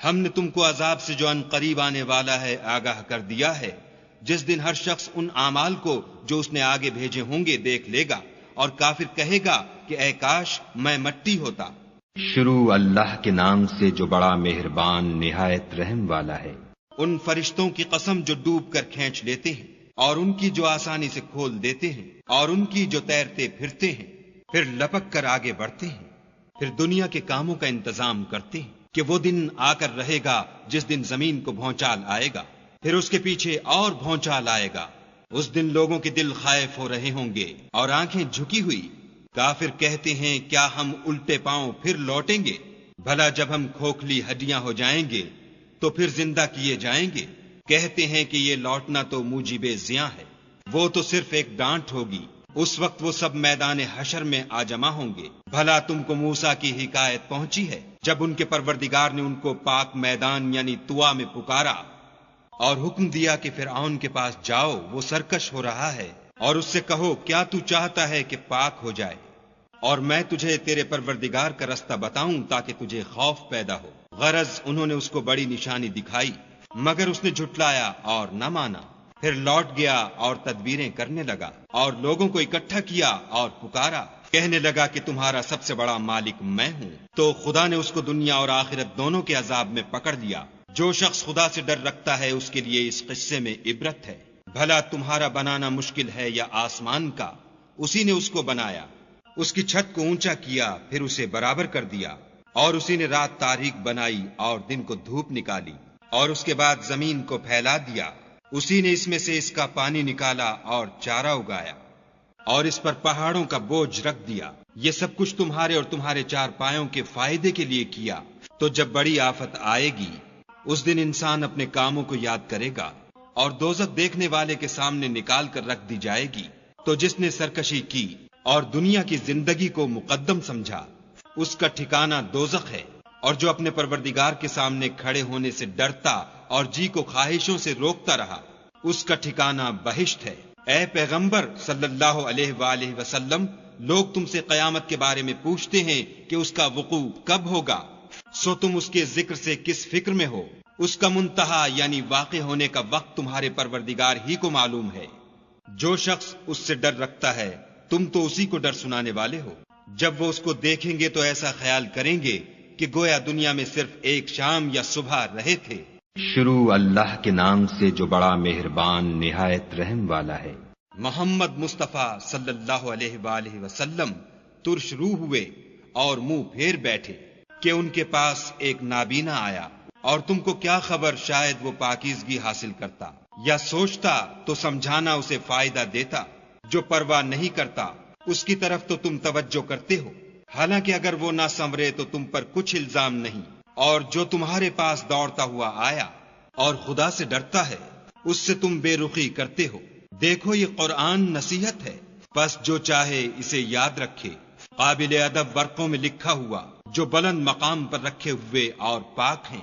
Speaker 2: ہم نے تم کو عذاب سے جو ان قریب آنے والا ہے آگاہ کر دیا ہے، جس دن ہر شخص ان اعمال کو جو اس نے آگے بھیجے ہوں گے دیکھ لے گا، اور کافر کہے گا کہ اے کاش میں مٹی ہوتا۔
Speaker 1: شروع اللہ کے نام سے جو بڑا مہربان نہایت رحم والا ہے۔
Speaker 2: ان فرشتوں کی قسم جو ڈوب کر کھینچ لیتے ہیں، اور ان کی جو آسانی سے کھول دیتے ہیں، اور ان کی جو تیرتے پھرتے ہیں، پھر لپک کر آگے بڑھتے ہیں، پھر دنیا کے کاموں کا انتظام کرتے ہیں کہ وہ دن آ کر رہے گا جس دن زمین کو بھونچال آئے گا، پھر اس کے پیچھے اور بھونچال آئے گا۔ اس دن لوگوں کے دل خائف ہو رہے ہوں گے اور آنکھیں جھکی ہوئی۔ کافر کہتے ہیں کیا ہم الٹے پاؤں پھر لوٹیں گے؟ بھلا جب ہم کھوکھلی ہڈیاں ہو جائیں گے تو پھر زندہ کیے جائیں گے؟ کہتے ہیں کہ یہ لوٹنا تو موجب زیاں ہے، وہ تو صرف ایک ڈانٹ ہوگی۔ اس وقت وہ سب میدان حشر میں آ جمع ہوں گے۔ بھلا تم کو موسیٰ کی حکایت پہنچی ہے جب ان کے پروردگار نے ان کو پاک میدان یعنی طوا میں پکارا اور حکم دیا کہ فرعون کے پاس جاؤ، وہ سرکش ہو رہا ہے، اور اس سے کہو کیا تو چاہتا ہے کہ پاک ہو جائے اور میں تجھے تیرے پروردگار کا رستہ بتاؤں تاکہ تجھے خوف پیدا ہو۔ غرض انہوں نے اس کو بڑی نشانی دکھائی مگر اس نے جھٹلایا اور نہ مانا۔ پھر لوٹ گیا اور تدبیریں کرنے لگا اور لوگوں کو اکٹھا کیا اور پکارا، کہنے لگا کہ تمہارا سب سے بڑا مالک میں ہوں۔ تو خدا نے اس کو دنیا اور آخرت دونوں کے عذاب میں پکڑ لیا۔ جو شخص خدا سے ڈر رکھتا ہے اس کے لیے اس قصے میں عبرت ہے۔ بھلا تمہارا بنانا مشکل ہے یا آسمان کا؟ اسی نے اس کو بنایا، اس کی چھت کو اونچا کیا، پھر اسے برابر کر دیا، اور اسی نے رات تاریک بنائی اور دن کو دھوپ نکالی، اور اس کے بعد زمین کو پھیلا دیا، اسی نے اس میں سے اس کا پانی نکالا اور چارہ اگایا، اور اس پر پہاڑوں کا بوجھ رکھ دیا۔ یہ سب کچھ تمہارے اور تمہارے چار پایوں کے فائدے کے لیے کیا۔ تو جب بڑی آفت آئے گی، اس دن انسان اپنے کاموں کو یاد کرے گا، اور دوزخ دیکھنے والے کے سامنے نکال کر رکھ دی جائے گی۔ تو جس نے سرکشی کی اور دنیا کی زندگی کو مقدم سمجھا، اس کا ٹھکانہ دوزخ ہے، اور جو اپنے پروردگار کے سامنے کھڑے ہونے سے ڈرتا اور جی کو خواہشوں سے روکتا رہا، اس کا ٹھکانہ بہشت ہے۔ اے پیغمبر صلی اللہ علیہ وآلہ وسلم، لوگ تم سے قیامت کے بارے میں پوچھتے ہیں کہ اس کا وقوع کب ہوگا، سو تم اس کے ذکر سے کس فکر میں ہو؟ اس کا منتہا یعنی واقع ہونے کا وقت تمہارے پروردگار ہی کو معلوم ہے۔ جو شخص اس سے ڈر رکھتا ہے، تم تو اسی کو ڈر سنانے والے ہو۔ جب وہ اس کو دیکھیں گے تو ایسا خیال کریں گے کہ گویا دنیا میں صرف ایک شام یا صبح رہے تھے۔
Speaker 1: شروع اللہ کے نام سے جو بڑا مہربان نہایت رحم والا ہے۔
Speaker 2: محمد مصطفیٰ صلی اللہ علیہ وآلہ وسلم ترش روح ہوئے اور منہ پھیر بیٹھے کہ ان کے پاس ایک نابینا آیا، اور تم کو کیا خبر شاید وہ پاکیزگی حاصل کرتا، یا سوچتا تو سمجھانا اسے فائدہ دیتا۔ جو پرواہ نہیں کرتا اس کی طرف تو تم توجہ کرتے ہو، حالانکہ اگر وہ نہ سنورے تو تم پر کچھ الزام نہیں۔ اور جو تمہارے پاس دوڑتا ہوا آیا اور خدا سے ڈرتا ہے، اس سے تم بے رخی کرتے ہو۔ دیکھو یہ قرآن نصیحت ہے، بس جو چاہے اسے یاد رکھے۔ قابل ادب ورقوں میں لکھا ہوا جو بلند مقام پر رکھے ہوئے اور پاک ہیں،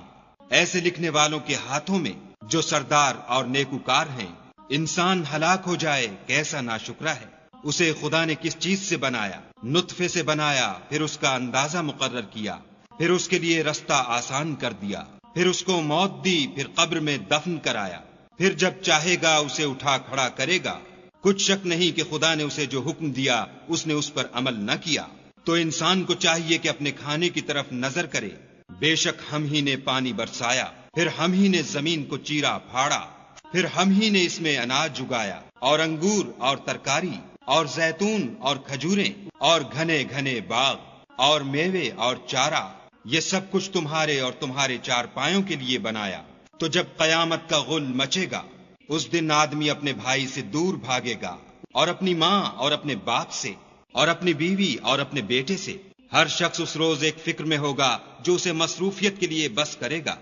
Speaker 2: ایسے لکھنے والوں کے ہاتھوں میں جو سردار اور نیکوکار ہیں۔ انسان ہلاک ہو جائے کیسا ناشکرا ہے۔ اسے خدا نے کس چیز سے بنایا؟ نطفے سے بنایا، پھر اس کا اندازہ مقرر کیا، پھر اس کے لیے رستہ آسان کر دیا، پھر اس کو موت دی، پھر قبر میں دفن کرایا، پھر جب چاہے گا اسے اٹھا کھڑا کرے گا۔ کچھ شک نہیں کہ خدا نے اسے جو حکم دیا اس نے اس پر عمل نہ کیا۔ تو انسان کو چاہیے کہ اپنے کھانے کی طرف نظر کرے۔ بے شک ہم ہی نے پانی برسایا، پھر ہم ہی نے زمین کو چیرا پھاڑا، پھر ہم ہی نے اس میں اناج اگایا، اور انگور اور ترکاری اور زیتون اور کھجوریں اور گھنے گھنے باغ اور میوے اور چارہ، یہ سب کچھ تمہارے اور تمہارے چار پایوں کے لیے بنایا۔ تو جب قیامت کا غل مچے گا، اس دن آدمی اپنے بھائی سے دور بھاگے گا، اور اپنی ماں اور اپنے باپ سے، اور اپنی بیوی اور اپنے بیٹے سے۔ ہر شخص اس روز ایک فکر میں ہوگا جو اسے مصروفیت کے لیے بس کرے گا۔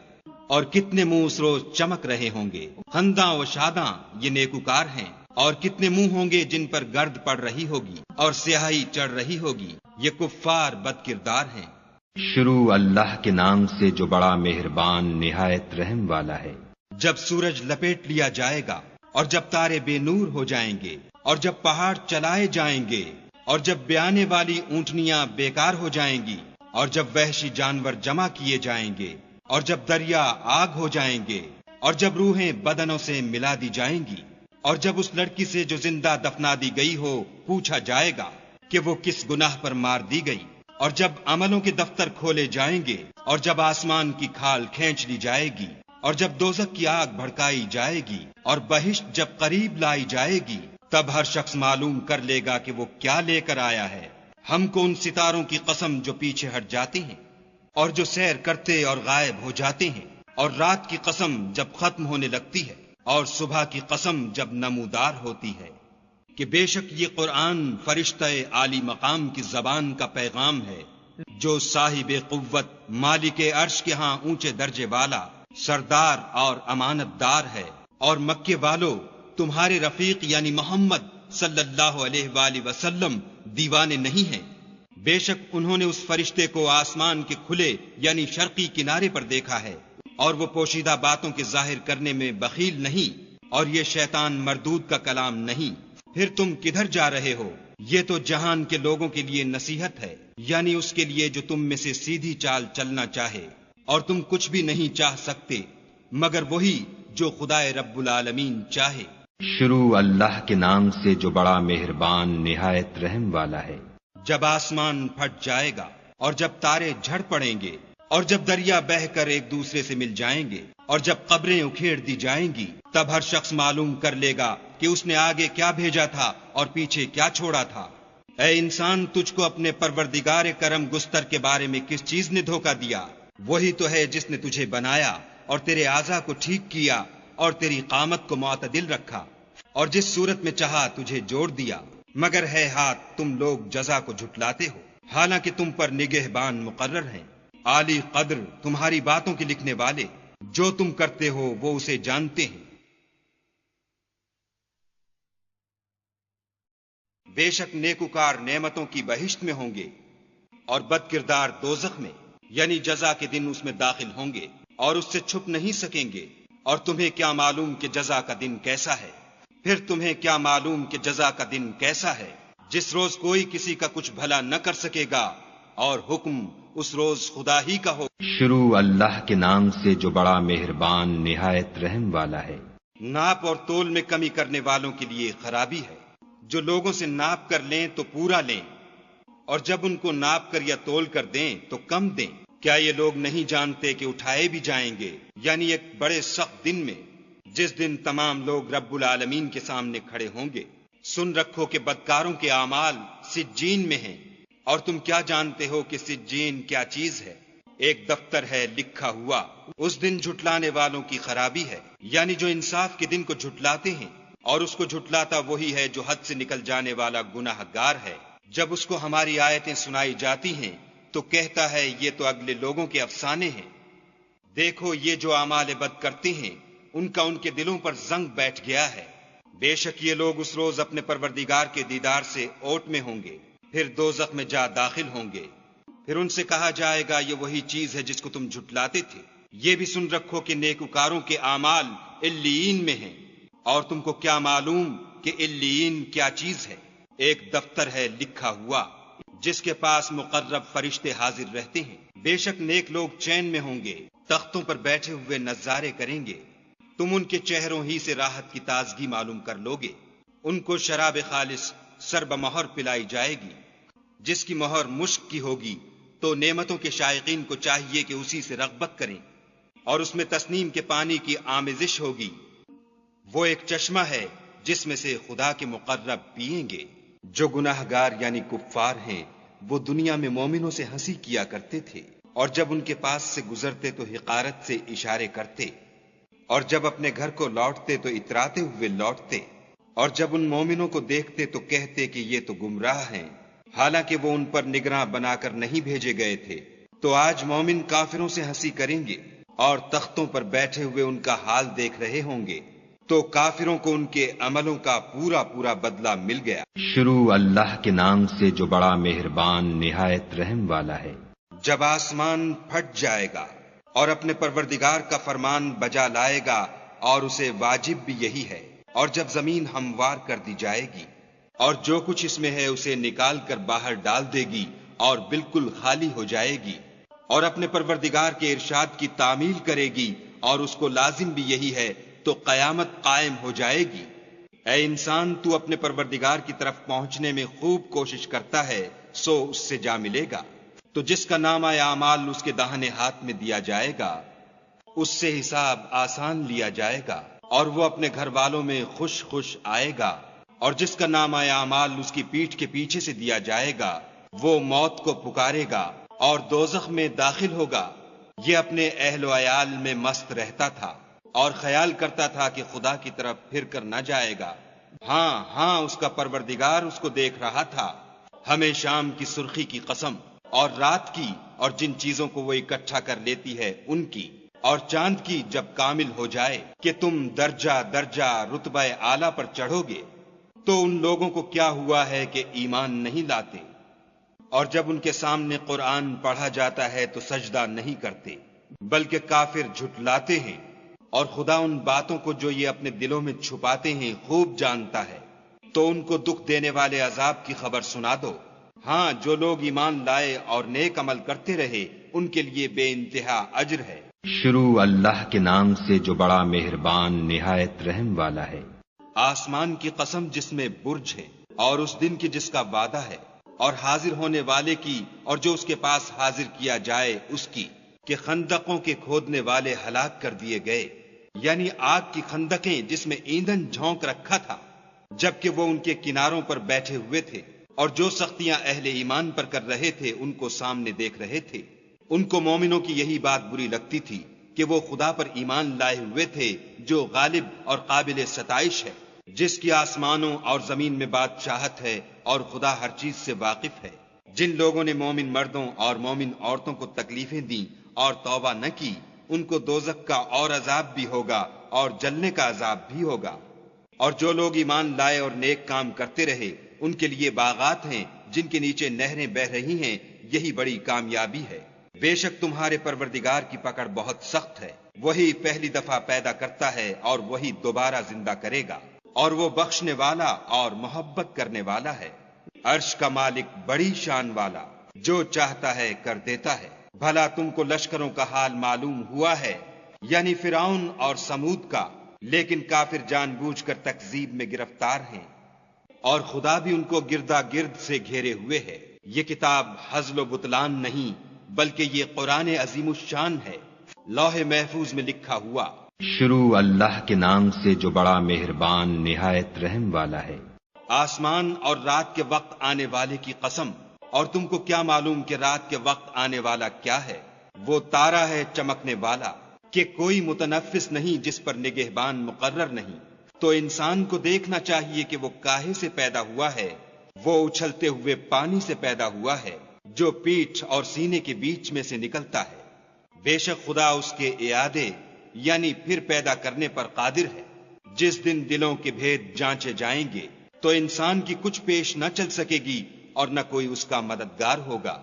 Speaker 2: اور کتنے منہ اس روز چمک رہے ہوں گے، خنداں و شاداں، یہ نیکوکار ہیں۔ اور کتنے منہ ہوں گے جن پر گرد پڑ رہی ہوگی اور سیاہی چڑھ رہی ہوگی، یہ کفار بد کردار ہیں۔
Speaker 1: شروع اللہ کے نام سے جو بڑا مہربان نہایت رحم والا ہے۔
Speaker 2: جب سورج لپیٹ لیا جائے گا، اور جب تارے بے نور ہو جائیں گے، اور جب پہاڑ چلائے جائیں گے، اور جب بیانے والی اونٹنیاں بیکار ہو جائیں گی، اور جب وحشی جانور جمع کیے جائیں گے، اور جب دریا آگ ہو جائیں گے، اور جب روحیں بدنوں سے ملا دی جائیں گی، اور جب اس لڑکی سے جو زندہ دفنا دی گئی ہو پوچھا جائے گا کہ وہ کس گناہ پر مار دی گئی، اور جب عملوں کے دفتر کھولے جائیں گے، اور جب آسمان کی کھال کھینچ لی جائے گی، اور جب دوزخ کی آگ بھڑکائی جائے گی، اور بہشت جب قریب لائی جائے گی، تب ہر شخص معلوم کر لے گا کہ وہ کیا لے کر آیا ہے۔ ہم کو ان ستاروں کی قسم جو پیچھے ہٹ جاتے ہیں اور جو سیر کرتے اور غائب ہو جاتے ہیں، اور رات کی قسم جب ختم ہونے لگتی ہے، اور صبح کی قسم جب نمودار ہوتی ہے، کہ بے شک یہ قرآن فرشتہ عالی مقام کی زبان کا پیغام ہے، جو صاحب قوت مالک عرش کے ہاں اونچے درجے والا سردار اور امانت دار ہے۔ اور مکے والو، تمہارے رفیق یعنی محمد صلی اللہ علیہ وآلہ وسلم دیوانے نہیں ہیں۔ بے شک انہوں نے اس فرشتے کو آسمان کے کھلے یعنی شرقی کنارے پر دیکھا ہے، اور وہ پوشیدہ باتوں کے ظاہر کرنے میں بخیل نہیں، اور یہ شیطان مردود کا کلام نہیں۔ پھر تم کدھر جا رہے ہو؟ یہ تو جہان کے لوگوں کے لیے نصیحت ہے، یعنی اس کے لیے جو تم میں سے سیدھی چال چلنا چاہے، اور تم کچھ بھی نہیں چاہ سکتے مگر وہی جو خدائے رب العالمین چاہے۔
Speaker 1: شروع اللہ کے نام سے جو بڑا مہربان نہایت رحم والا ہے۔
Speaker 2: جب آسمان پھٹ جائے گا، اور جب تارے جھڑ پڑیں گے، اور جب دریا بہہ کر ایک دوسرے سے مل جائیں گے، اور جب قبریں اکھیڑ دی جائیں گی، تب ہر شخص معلوم کر لے گا کہ اس نے آگے کیا بھیجا تھا اور پیچھے کیا چھوڑا تھا۔ اے انسان، تجھ کو اپنے پروردگار کرم گستر کے بارے میں کس چیز نے دھوکہ دیا؟ وہی تو ہے جس نے تجھے بنایا اور تیرے اعضا کو ٹھیک کیا اور تیری قامت کو معتدل رکھا اور جس صورت میں چاہا تجھے جوڑ دیا، مگر ہے ہاتھ تم لوگ جزا کو جھٹلاتے ہو، حالانکہ تم پر نگہبان مقرر ہیں، عالی قدر تمہاری باتوں کے لکھنے والے، جو تم کرتے ہو وہ اسے جانتے ہیں۔ بے شک نیکوکار نعمتوں کی بہشت میں ہوں گے اور بد کردار دوزخ میں، یعنی جزا کے دن اس میں داخل ہوں گے اور اس سے چھپ نہیں سکیں گے۔ اور تمہیں کیا معلوم کہ جزا کا دن کیسا ہے؟ پھر تمہیں کیا معلوم کہ جزا کا دن کیسا ہے، جس روز کوئی کسی کا کچھ بھلا نہ کر سکے گا اور حکم اس روز خدا ہی کا ہو۔
Speaker 1: شروع اللہ کے نام سے جو بڑا مہربان نہایت رحم والا ہے۔
Speaker 2: ناپ اور تول میں کمی کرنے والوں کے لیے خرابی ہے، جو لوگوں سے ناپ کر لیں تو پورا لیں، اور جب ان کو ناپ کر یا تول کر دیں تو کم دیں۔ کیا یہ لوگ نہیں جانتے کہ اٹھائے بھی جائیں گے، یعنی ایک بڑے سخت دن میں، جس دن تمام لوگ رب العالمین کے سامنے کھڑے ہوں گے۔ سن رکھو کہ بدکاروں کے اعمال سجین میں ہیں، اور تم کیا جانتے ہو کہ سجین کیا چیز ہے؟ ایک دفتر ہے لکھا ہوا۔ اس دن جھٹلانے والوں کی خرابی ہے، یعنی جو انصاف کے دن کو جھٹلاتے ہیں، اور اس کو جھٹلاتا وہی ہے جو حد سے نکل جانے والا گناہ گار ہے۔ جب اس کو ہماری آیتیں سنائی جاتی ہیں تو کہتا ہے یہ تو اگلے لوگوں کے افسانے ہیں۔ دیکھو یہ جو اعمال بد کرتے ہیں ان کا ان کے دلوں پر زنگ بیٹھ گیا ہے۔ بے شک یہ لوگ اس روز اپنے پروردگار کے دیدار سے اوٹ میں ہوں گے، پھر دوزخ میں جا داخل ہوں گے۔ پھر ان سے کہا جائے گا یہ وہی چیز ہے جس کو تم جھٹلاتے تھے۔ یہ بھی سن رکھو کہ نیکوکاروں کے اعمال علیین میں ہیں، اور تم کو کیا معلوم کہ علیین کیا چیز ہے؟ ایک دفتر ہے لکھا ہوا جس کے پاس مقرب فرشتے حاضر رہتے ہیں۔ بے شک نیک لوگ چین میں ہوں گے، تختوں پر بیٹھے ہوئے نظارے کریں گے۔ تم ان کے چہروں ہی سے راحت کی تازگی معلوم کر لوگے۔ ان کو شراب خالص سر بمہر پلائی جائے گی، جس کی مہر مشک کی ہوگی، تو نعمتوں کے شائقین کو چاہیے کہ اسی سے رغبت کریں، اور اس میں تسنیم کے پانی کی آمیزش ہوگی۔ وہ ایک چشمہ ہے جس میں سے خدا کے مقرب پیئیں گے۔ جو گناہ گار یعنی کفار ہیں وہ دنیا میں مومنوں سے ہنسی کیا کرتے تھے، اور جب ان کے پاس سے گزرتے تو حقارت سے اشارے کرتے، اور جب اپنے گھر کو لوٹتے تو اتراتے ہوئے لوٹتے، اور جب ان مومنوں کو دیکھتے تو کہتے کہ یہ تو گمراہ ہیں، حالانکہ وہ ان پر نگراں بنا کر نہیں بھیجے گئے تھے۔ تو آج مومن کافروں سے ہنسی کریں گے اور تختوں پر بیٹھے ہوئے ان کا حال دیکھ رہے ہوں گے، تو کافروں کو ان کے عملوں کا پورا پورا بدلہ مل گیا۔
Speaker 1: شروع اللہ کے نام سے جو بڑا مہربان نہایت رحم والا ہے۔
Speaker 2: جب آسمان پھٹ جائے گا اور اپنے پروردگار کا فرمان بجا لائے گا، اور اسے واجب بھی یہی ہے، اور جب زمین ہموار کر دی جائے گی اور جو کچھ اس میں ہے اسے نکال کر باہر ڈال دے گی اور بالکل خالی ہو جائے گی، اور اپنے پروردگار کے ارشاد کی تعمیل کرے گی، اور اس کو لازم بھی یہی ہے، تو قیامت قائم ہو جائے گی۔ اے انسان، تو اپنے پروردگار کی طرف پہنچنے میں خوب کوشش کرتا ہے، سو اس سے جا ملے گا۔ تو جس کا نامہ اعمال اس کے داہنے ہاتھ میں دیا جائے گا، اس سے حساب آسان لیا جائے گا، اور وہ اپنے گھر والوں میں خوش خوش آئے گا۔ اور جس کا نامہ اعمال اس کی پیٹھ کے پیچھے سے دیا جائے گا، وہ موت کو پکارے گا اور دوزخ میں داخل ہوگا۔ یہ اپنے اہل و عیال میں مست رہتا تھا اور خیال کرتا تھا کہ خدا کی طرف پھر کر نہ جائے گا۔ ہاں اس کا پروردگار اس کو دیکھ رہا تھا۔ ہمیں شام کی سرخی کی قسم، اور رات کی، اور جن چیزوں کو وہ اکٹھا کر لیتی ہے ان کی، اور چاند کی جب کامل ہو جائے کہ تم درجہ درجہ رتبہ اعلیٰ پر چڑھو گے، تو ان لوگوں کو کیا ہوا ہے کہ ایمان نہیں لاتے، اور جب ان کے سامنے قرآن پڑھا جاتا ہے تو سجدہ نہیں کرتے، بلکہ کافر جھٹلاتے ہیں، اور خدا ان باتوں کو جو یہ اپنے دلوں میں چھپاتے ہیں خوب جانتا ہے۔ تو ان کو دکھ دینے والے عذاب کی خبر سنا دو۔ ہاں، جو لوگ ایمان لائے اور نیک عمل کرتے رہے ان کے لیے بے انتہا اجر ہے۔
Speaker 1: شروع اللہ کے نام سے جو بڑا مہربان نہایت رحم والا ہے۔
Speaker 2: آسمان کی قسم جس میں برج ہے، اور اس دن کی جس کا وعدہ ہے، اور حاضر ہونے والے کی اور جو اس کے پاس حاضر کیا جائے اس کی، کہ خندقوں کے کھودنے والے ہلاک کر دیے گئے، یعنی آگ کی خندقیں جس میں ایندھن جھونک رکھا تھا، جبکہ وہ ان کے کناروں پر بیٹھے ہوئے تھے، اور جو سختیاں اہل ایمان پر کر رہے تھے ان کو سامنے دیکھ رہے تھے۔ ان کو مومنوں کی یہی بات بری لگتی تھی کہ وہ خدا پر ایمان لائے ہوئے تھے جو غالب اور قابل ستائش ہے، جس کی آسمانوں اور زمین میں بادشاہت ہے، اور خدا ہر چیز سے واقف ہے۔ جن لوگوں نے مومن مردوں اور مومن عورتوں کو تکلیفیں دیں اور توبہ نہ کی، ان کو دوزخ کا اور عذاب بھی ہوگا اور جلنے کا عذاب بھی ہوگا۔ اور جو لوگ ایمان لائے اور نیک کام کرتے رہے، ان کے لیے باغات ہیں جن کے نیچے نہریں بہ رہی ہیں، یہی بڑی کامیابی ہے۔ بے شک تمہارے پروردگار کی پکڑ بہت سخت ہے، وہی پہلی دفعہ پیدا کرتا ہے اور وہی دوبارہ زندہ کرے گا، اور وہ بخشنے والا اور محبت کرنے والا ہے۔ عرش کا مالک بڑی شان والا، جو چاہتا ہے کر دیتا ہے۔ بھلا تم کو لشکروں کا حال معلوم ہوا ہے، یعنی فرعون اور سمود کا، لیکن کافر جان بوجھ کر تکذیب میں گرفتار ہیں، اور خدا بھی ان کو گردا گرد سے گھیرے ہوئے ہے۔ یہ کتاب ہزل و بطلان نہیں، بلکہ یہ قرآن عظیم الشان ہے، لوح محفوظ میں لکھا ہوا۔
Speaker 1: شروع اللہ کے نام سے جو بڑا مہربان نہایت رحم والا ہے۔
Speaker 2: آسمان اور رات کے وقت آنے والے کی قسم، اور تم کو کیا معلوم کہ رات کے وقت آنے والا کیا ہے؟ وہ تارا ہے چمکنے والا، کہ کوئی متنفس نہیں جس پر نگہبان مقرر نہیں۔ تو انسان کو دیکھنا چاہیے کہ وہ کاہے سے پیدا ہوا ہے؟ وہ اچھلتے ہوئے پانی سے پیدا ہوا ہے، جو پیٹھ اور سینے کے بیچ میں سے نکلتا ہے۔ بے شک خدا اس کے اعادے یعنی پھر پیدا کرنے پر قادر ہے۔ جس دن دلوں کے بھید جانچے جائیں گے تو انسان کی کچھ پیش نہ چل سکے گی اور نہ کوئی اس کا مددگار ہوگا۔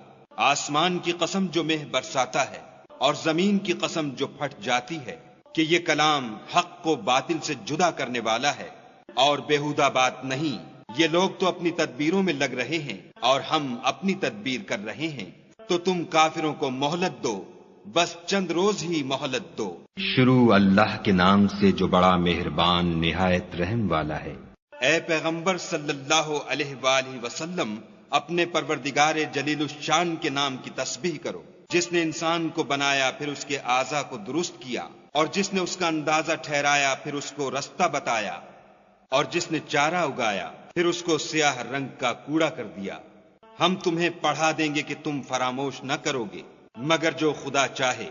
Speaker 2: آسمان کی قسم جو مہ برساتا ہے، اور زمین کی قسم جو پھٹ جاتی ہے، کہ یہ کلام حق کو باطل سے جدا کرنے والا ہے اور بےہودہ بات نہیں۔ یہ لوگ تو اپنی تدبیروں میں لگ رہے ہیں اور ہم اپنی تدبیر کر رہے ہیں، تو تم کافروں کو مہلت دو، بس چند روز ہی مہلت دو۔
Speaker 1: شروع اللہ کے نام سے جو بڑا مہربان نہایت رحم والا ہے۔
Speaker 2: اے پیغمبر صلی اللہ علیہ وآلہ وسلم، اپنے پروردگار جلیل الشان کے نام کی تسبیح کرو، جس نے انسان کو بنایا پھر اس کے اعضاء کو درست کیا، اور جس نے اس کا اندازہ ٹھہرایا پھر اس کو رستہ بتایا، اور جس نے چارہ اگایا پھر اس کو سیاہ رنگ کا کوڑا کر دیا۔ ہم تمہیں پڑھا دیں گے کہ تم فراموش نہ کرو گے، مگر جو خدا چاہے۔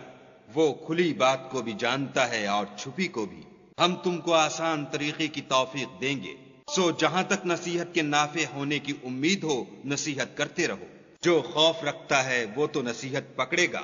Speaker 2: وہ کھلی بات کو بھی جانتا ہے اور چھپی کو بھی۔ ہم تم کو آسان طریقے کی توفیق دیں گے، سو جہاں تک نصیحت کے نافع ہونے کی امید ہو نصیحت کرتے رہو۔ جو خوف رکھتا ہے وہ تو نصیحت پکڑے گا،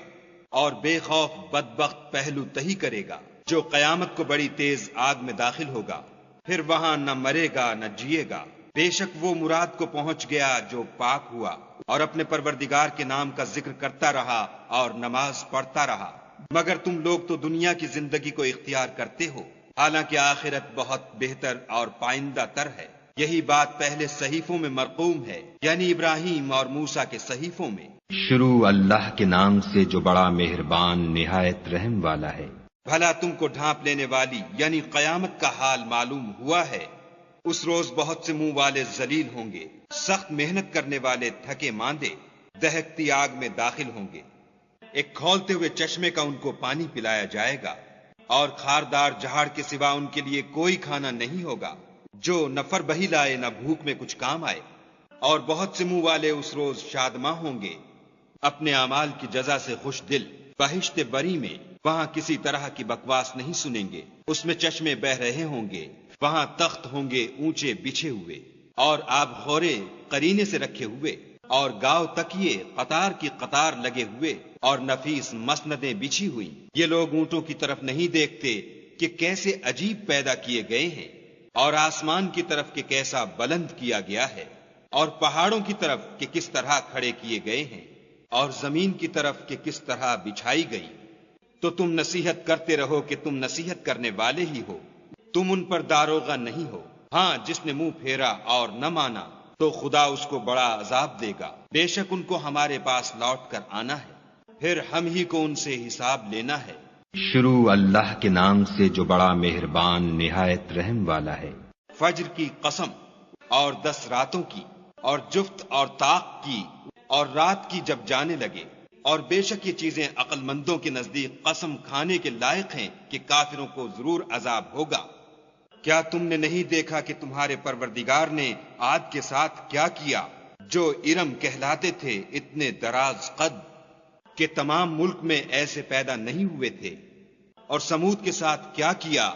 Speaker 2: اور بے خوف بدبخت پہلو تہی کرے گا، جو قیامت کو بڑی تیز آگ میں داخل ہوگا، پھر وہاں نہ مرے گا نہ جیے گا۔ بے شک وہ مراد کو پہنچ گیا جو پاک ہوا، اور اپنے پروردگار کے نام کا ذکر کرتا رہا اور نماز پڑھتا رہا۔ مگر تم لوگ تو دنیا کی زندگی کو اختیار کرتے ہو، حالانکہ آخرت بہت بہتر اور پائندہ تر ہے۔ یہی بات پہلے صحیفوں میں مرقوم ہے، یعنی ابراہیم اور موسیٰ کے صحیفوں میں۔
Speaker 1: شروع اللہ کے نام سے جو بڑا مہربان نہایت رحم والا ہے۔
Speaker 2: بھلا تم کو ڈھانپ لینے والی یعنی قیامت کا حال معلوم ہوا ہے؟ اس روز بہت سے منہ والے ذلیل ہوں گے، سخت محنت کرنے والے تھکے ماندے دہکتی آگ میں داخل ہوں گے۔ ایک کھولتے ہوئے چشمے کا ان کو پانی پلایا جائے گا، اور خاردار جھاڑ کے سوا ان کے لیے کوئی کھانا نہیں ہوگا جو نہ فر بہی لائے نہ بھوک میں کچھ کام آئے۔ اور بہت سے منہ والے اس روز شادماں ہوں گے، اپنے اعمال کی جزا سے خوش دل، بہشت بری میں۔ وہاں کسی طرح کی بکواس نہیں سنیں گے، اس میں چشمے بہ رہے ہوں گے، وہاں تخت ہوں گے اونچے بچھے ہوئے، اور آب خورے قرینے سے رکھے ہوئے، اور گاؤ تکیے قطار کی قطار لگے ہوئے، اور نفیس مسندیں بچھی ہوئی۔ یہ لوگ اونٹوں کی طرف نہیں دیکھتے کہ کیسے عجیب پیدا کیے گئے ہیں، اور آسمان کی طرف کہ کیسا بلند کیا گیا ہے، اور پہاڑوں کی طرف کہ کس طرح کھڑے کیے گئے ہیں، اور زمین کی طرف کہ کس طرح بچھائی گئی۔ تو تم نصیحت کرتے رہو کہ تم نصیحت کرنے والے ہی ہو، تم ان پر داروغہ نہیں ہو۔ ہاں، جس نے منہ پھیرا اور نہ مانا تو خدا اس کو بڑا عذاب دے گا۔ بے شک ان کو ہمارے پاس لوٹ کر آنا ہے، پھر ہم ہی کو ان سے حساب لینا ہے۔
Speaker 1: شروع اللہ کے نام سے جو بڑا مہربان نہایت رحم والا ہے۔
Speaker 2: فجر کی قسم، اور 10 راتوں کی، اور جفت اور طاق کی، اور رات کی جب جانے لگے۔ اور بے شک یہ چیزیں عقل مندوں کے نزدیک قسم کھانے کے لائق ہیں کہ کافروں کو ضرور عذاب ہوگا۔ کیا تم نے نہیں دیکھا کہ تمہارے پروردگار نے عاد کے ساتھ کیا کیا، جو ارم کہلاتے تھے اتنے دراز قد کہ تمام ملک میں ایسے پیدا نہیں ہوئے تھے۔ اور سمود کے ساتھ کیا کیا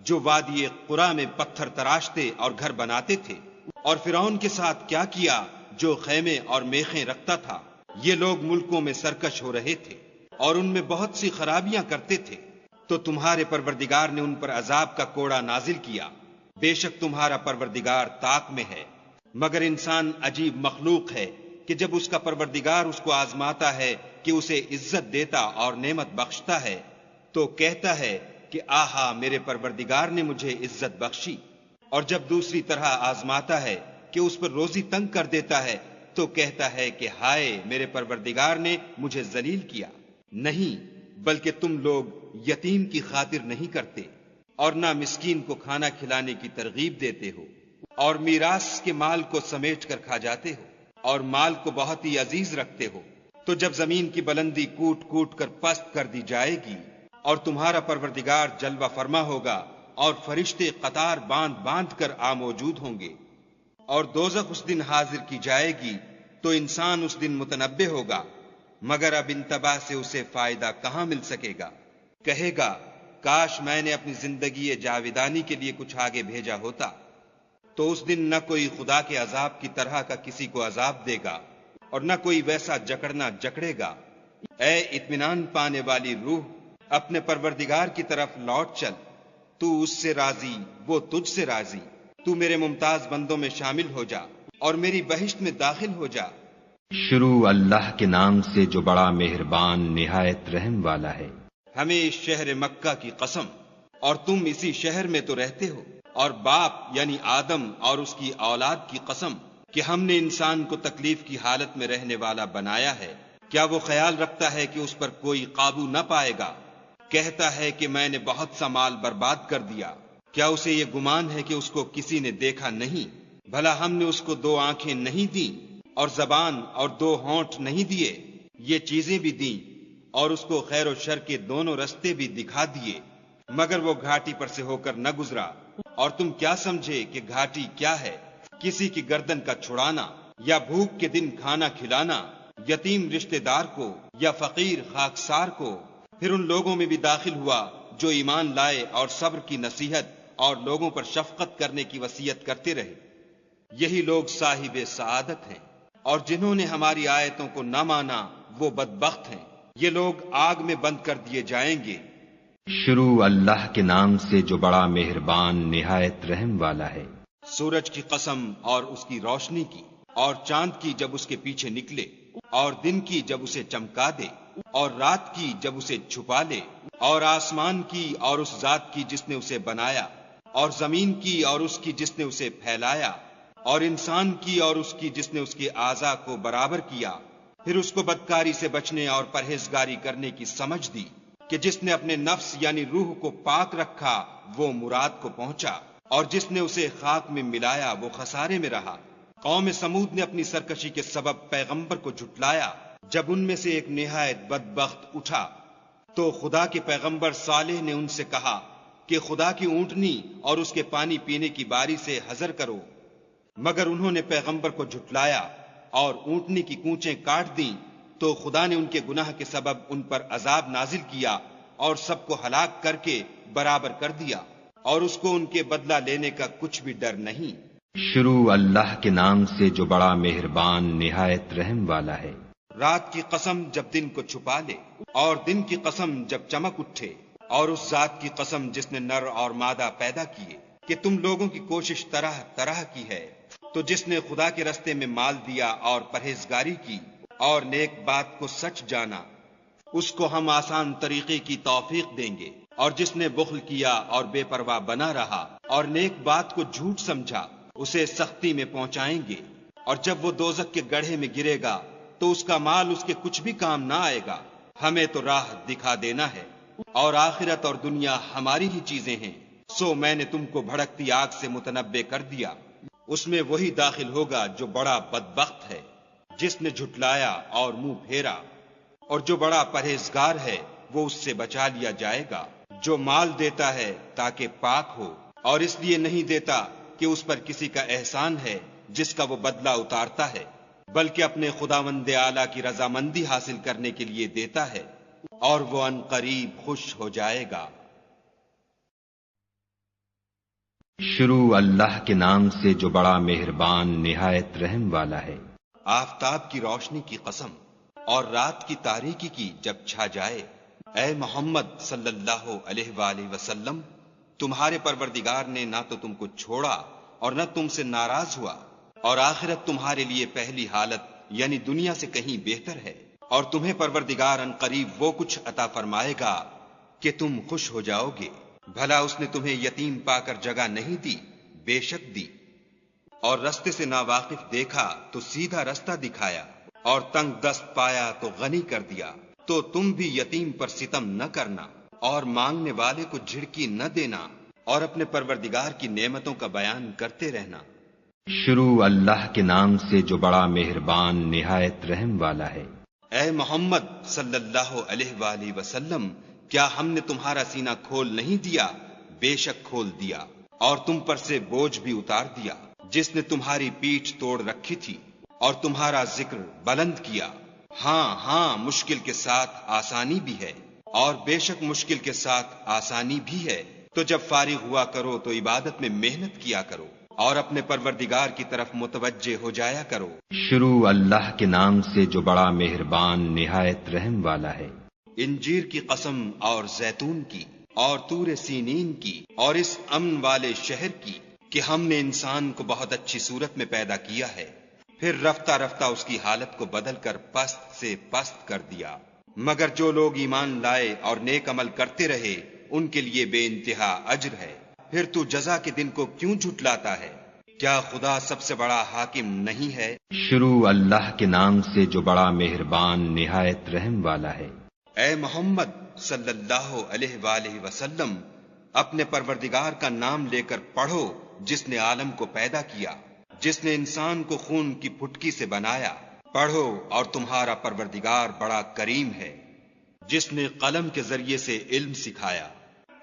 Speaker 2: جو وادی قرا میں پتھر تراشتے اور گھر بناتے تھے، اور فرعون کے ساتھ کیا کیا جو خیمے اور میخیں رکھتا تھا۔ یہ لوگ ملکوں میں سرکش ہو رہے تھے اور ان میں بہت سی خرابیاں کرتے تھے، تو تمہارے پروردگار نے ان پر عذاب کا کوڑا نازل کیا۔ بے شک تمہارا پروردگار طاق میں ہے، مگر انسان عجیب مخلوق ہے کہ جب اس کا پروردگار اس کو آزماتا ہے کہ اسے عزت دیتا اور نعمت بخشتا ہے تو کہتا ہے کہ آہا میرے پروردگار نے مجھے عزت بخشی، اور جب دوسری طرح آزماتا ہے کہ اس پر روزی تنگ کر دیتا ہے تو کہتا ہے کہ ہائے میرے پروردگار نے مجھے ذلیل کیا۔ نہیں، بلکہ تم لوگ یتیم کی خاطر نہیں کرتے اور نہ مسکین کو کھانا کھلانے کی ترغیب دیتے ہو، اور میراث کے مال کو سمیٹ کر کھا جاتے ہو اور مال کو بہت ہی عزیز رکھتے ہو۔ تو جب زمین کی بلندی کوٹ کوٹ کر پست کر دی جائے گی اور تمہارا پروردگار جلوہ فرما ہوگا اور فرشتے قطار باندھ باندھ کر موجود ہوں گے، اور دوزخ اس دن حاضر کی جائے گی تو انسان اس دن متنبہ ہوگا، مگر اب انتباہ سے اسے فائدہ کہاں مل سکے گا۔ کہے گا کاش میں نے اپنی زندگی جاویدانی کے لیے کچھ آگے بھیجا ہوتا، تو اس دن نہ کوئی خدا کے عذاب کی طرح کا کسی کو عذاب دے گا اور نہ کوئی ویسا جکڑنا جکڑے گا۔ اے اطمینان پانے والی روح، اپنے پروردگار کی طرف لوٹ چل، تو اس سے راضی وہ تجھ سے راضی، تو میرے ممتاز بندوں میں شامل ہو جا اور میری بہشت میں داخل ہو جا۔
Speaker 1: شروع اللہ کے نام سے جو بڑا مہربان نہایت رحم والا ہے۔
Speaker 2: ہمیں اس شہر مکہ کی قسم، اور تم اسی شہر میں تو رہتے ہو، اور باپ یعنی آدم اور اس کی اولاد کی قسم کہ ہم نے انسان کو تکلیف کی حالت میں رہنے والا بنایا ہے۔ کیا وہ خیال رکھتا ہے کہ اس پر کوئی قابو نہ پائے گا؟ کہتا ہے کہ میں نے بہت سا مال برباد کر دیا۔ کیا اسے یہ گمان ہے کہ اس کو کسی نے دیکھا نہیں؟ بھلا ہم نے اس کو 2 آنکھیں نہیں دیں اور زبان اور 2 ہونٹ نہیں دیے؟ یہ چیزیں بھی دیں اور اس کو خیر و شر کے دونوں رستے بھی دکھا دیے، مگر وہ گھاٹی پر سے ہو کر نہ گزرا۔ اور تم کیا سمجھے کہ گھاٹی کیا ہے؟ کسی کی گردن کا چھڑانا، یا بھوک کے دن کھانا کھلانا، یتیم رشتہ دار کو یا فقیر خاکسار کو۔ پھر ان لوگوں میں بھی داخل ہوا جو ایمان لائے اور صبر کی نصیحت اور لوگوں پر شفقت کرنے کی وصیت کرتے رہے۔ یہی لوگ صاحب سعادت ہیں، اور جنہوں نے ہماری آیتوں کو نہ مانا وہ بدبخت ہیں۔ یہ لوگ آگ میں بند کر دیے جائیں گے۔
Speaker 1: شروع اللہ کے نام سے جو بڑا مہربان نہایت رحم والا ہے۔
Speaker 2: سورج کی قسم اور اس کی روشنی کی، اور چاند کی جب اس کے پیچھے نکلے، اور دن کی جب اسے چمکا دے، اور رات کی جب اسے چھپا لے، اور آسمان کی اور اس ذات کی جس نے اسے بنایا، اور زمین کی اور اس کی جس نے اسے پھیلایا، اور انسان کی اور اس کی جس نے اس کے اعضاء کو برابر کیا۔ پھر اس کو بدکاری سے بچنے اور پرہیزگاری کرنے کی سمجھ دی کہ جس نے اپنے نفس یعنی روح کو پاک رکھا وہ مراد کو پہنچا، اور جس نے اسے خاک میں ملایا وہ خسارے میں رہا۔ قوم سمود نے اپنی سرکشی کے سبب پیغمبر کو جھٹلایا۔ جب ان میں سے ایک نہایت بدبخت اٹھا تو خدا کے پیغمبر صالح نے ان سے کہا کہ خدا کی اونٹنی اور اس کے پانی پینے کی باری سے حذر کرو، مگر انہوں نے پیغمبر کو جھٹلایا اور اونٹنی کی کونچیں کاٹ دیں، تو خدا نے ان کے گناہ کے سبب ان پر عذاب نازل کیا اور سب کو ہلاک کر کے برابر کر دیا، اور اس کو ان کے بدلہ لینے کا کچھ بھی ڈر نہیں۔
Speaker 1: شروع اللہ کے نام سے جو بڑا مہربان نہایت رحم والا ہے۔
Speaker 2: رات کی قسم جب دن کو چھپا لے، اور دن کی قسم جب چمک اٹھے، اور اس ذات کی قسم جس نے نر اور مادہ پیدا کیے، کہ تم لوگوں کی کوشش طرح طرح کی ہے، تو جس نے خدا کے رستے میں مال دیا اور پرہیزگاری کی اور نیک بات کو سچ جانا، اس کو ہم آسان طریقے کی توفیق دیں گے۔ اور جس نے بخل کیا اور بے پرواہ بنا رہا اور نیک بات کو جھوٹ سمجھا، اسے سختی میں پہنچائیں گے، اور جب وہ دوزخ کے گڑھے میں گرے گا تو اس کا مال اس کے کچھ بھی کام نہ آئے گا۔ ہمیں تو راہ دکھا دینا ہے، اور آخرت اور دنیا ہماری ہی چیزیں ہیں، سو میں نے تم کو بھڑکتی آگ سے متنبع کر دیا۔ اس میں وہی داخل ہوگا جو بڑا بدبخت ہے، جس نے جھٹلایا اور منہ پھیرا، اور جو بڑا پرہیزگار ہے وہ اس سے بچا لیا جائے گا۔ جو مال دیتا ہے تاکہ پاک ہو، اور اس لیے نہیں دیتا کہ اس پر کسی کا احسان ہے جس کا وہ بدلہ اتارتا ہے، بلکہ اپنے خداوند اعلیٰ کی رضامندی حاصل کرنے کے لیے دیتا ہے، اور وہ ان قریب خوش ہو جائے گا۔
Speaker 1: شروع اللہ کے نام سے جو بڑا مہربان نہایت رحم والا ہے۔
Speaker 2: آفتاب کی روشنی کی قسم اور رات کی تاریکی کی جب چھا جائے، اے محمد صلی اللہ علیہ وآلہ وسلم، تمہارے پروردگار نے نہ تو تم کو چھوڑا اور نہ تم سے ناراض ہوا، اور آخرت تمہارے لیے پہلی حالت یعنی دنیا سے کہیں بہتر ہے، اور تمہیں پروردگار ان قریب وہ کچھ عطا فرمائے گا کہ تم خوش ہو جاؤ گے۔ بھلا اس نے تمہیں یتیم پا کر جگہ نہیں دی؟ بے شک دی، اور رستے سے ناواقف دیکھا تو سیدھا رستہ دکھایا، اور تنگ دست پایا تو غنی کر دیا۔ تو تم بھی یتیم پر ستم نہ کرنا، اور مانگنے والے کو جھڑکی نہ دینا، اور اپنے پروردگار کی نعمتوں کا بیان کرتے رہنا۔
Speaker 1: شروع اللہ کے نام سے جو بڑا مہربان نہایت رحم والا ہے۔
Speaker 2: اے محمد صلی اللہ علیہ وآلہ وسلم، کیا ہم نے تمہارا سینہ کھول نہیں دیا؟ بے شک کھول دیا، اور تم پر سے بوجھ بھی اتار دیا، جس نے تمہاری پیٹھ توڑ رکھی تھی، اور تمہارا ذکر بلند کیا۔ ہاں ہاں، مشکل کے ساتھ آسانی بھی ہے، اور بے شک مشکل کے ساتھ آسانی بھی ہے۔ تو جب فارغ ہوا کرو تو عبادت میں محنت کیا کرو، اور اپنے پروردگار کی طرف متوجہ ہو جایا کرو۔
Speaker 1: شروع اللہ کے نام سے جو بڑا مہربان نہایت رحم والا ہے۔
Speaker 2: انجیر کی قسم اور زیتون کی، اور طور سینین کی، اور اس امن والے شہر کی کہ ہم نے انسان کو بہت اچھی صورت میں پیدا کیا ہے، پھر رفتہ رفتہ اس کی حالت کو بدل کر پست سے پست کر دیا۔ مگر جو لوگ ایمان لائے اور نیک عمل کرتے رہے، ان کے لیے بے انتہا اجر ہے۔ پھر تو جزا کے دن کو کیوں جھٹلاتا ہے؟ کیا خدا سب سے بڑا حاکم نہیں ہے؟
Speaker 1: شروع اللہ کے نام سے جو بڑا مہربان نہایت رحم والا ہے۔
Speaker 2: اے محمد صلی اللہ علیہ وآلہ وسلم، اپنے پروردگار کا نام لے کر پڑھو، جس نے عالم کو پیدا کیا، جس نے انسان کو خون کی پھٹکی سے بنایا۔ پڑھو، اور تمہارا پروردگار بڑا کریم ہے، جس نے قلم کے ذریعے سے علم سکھایا،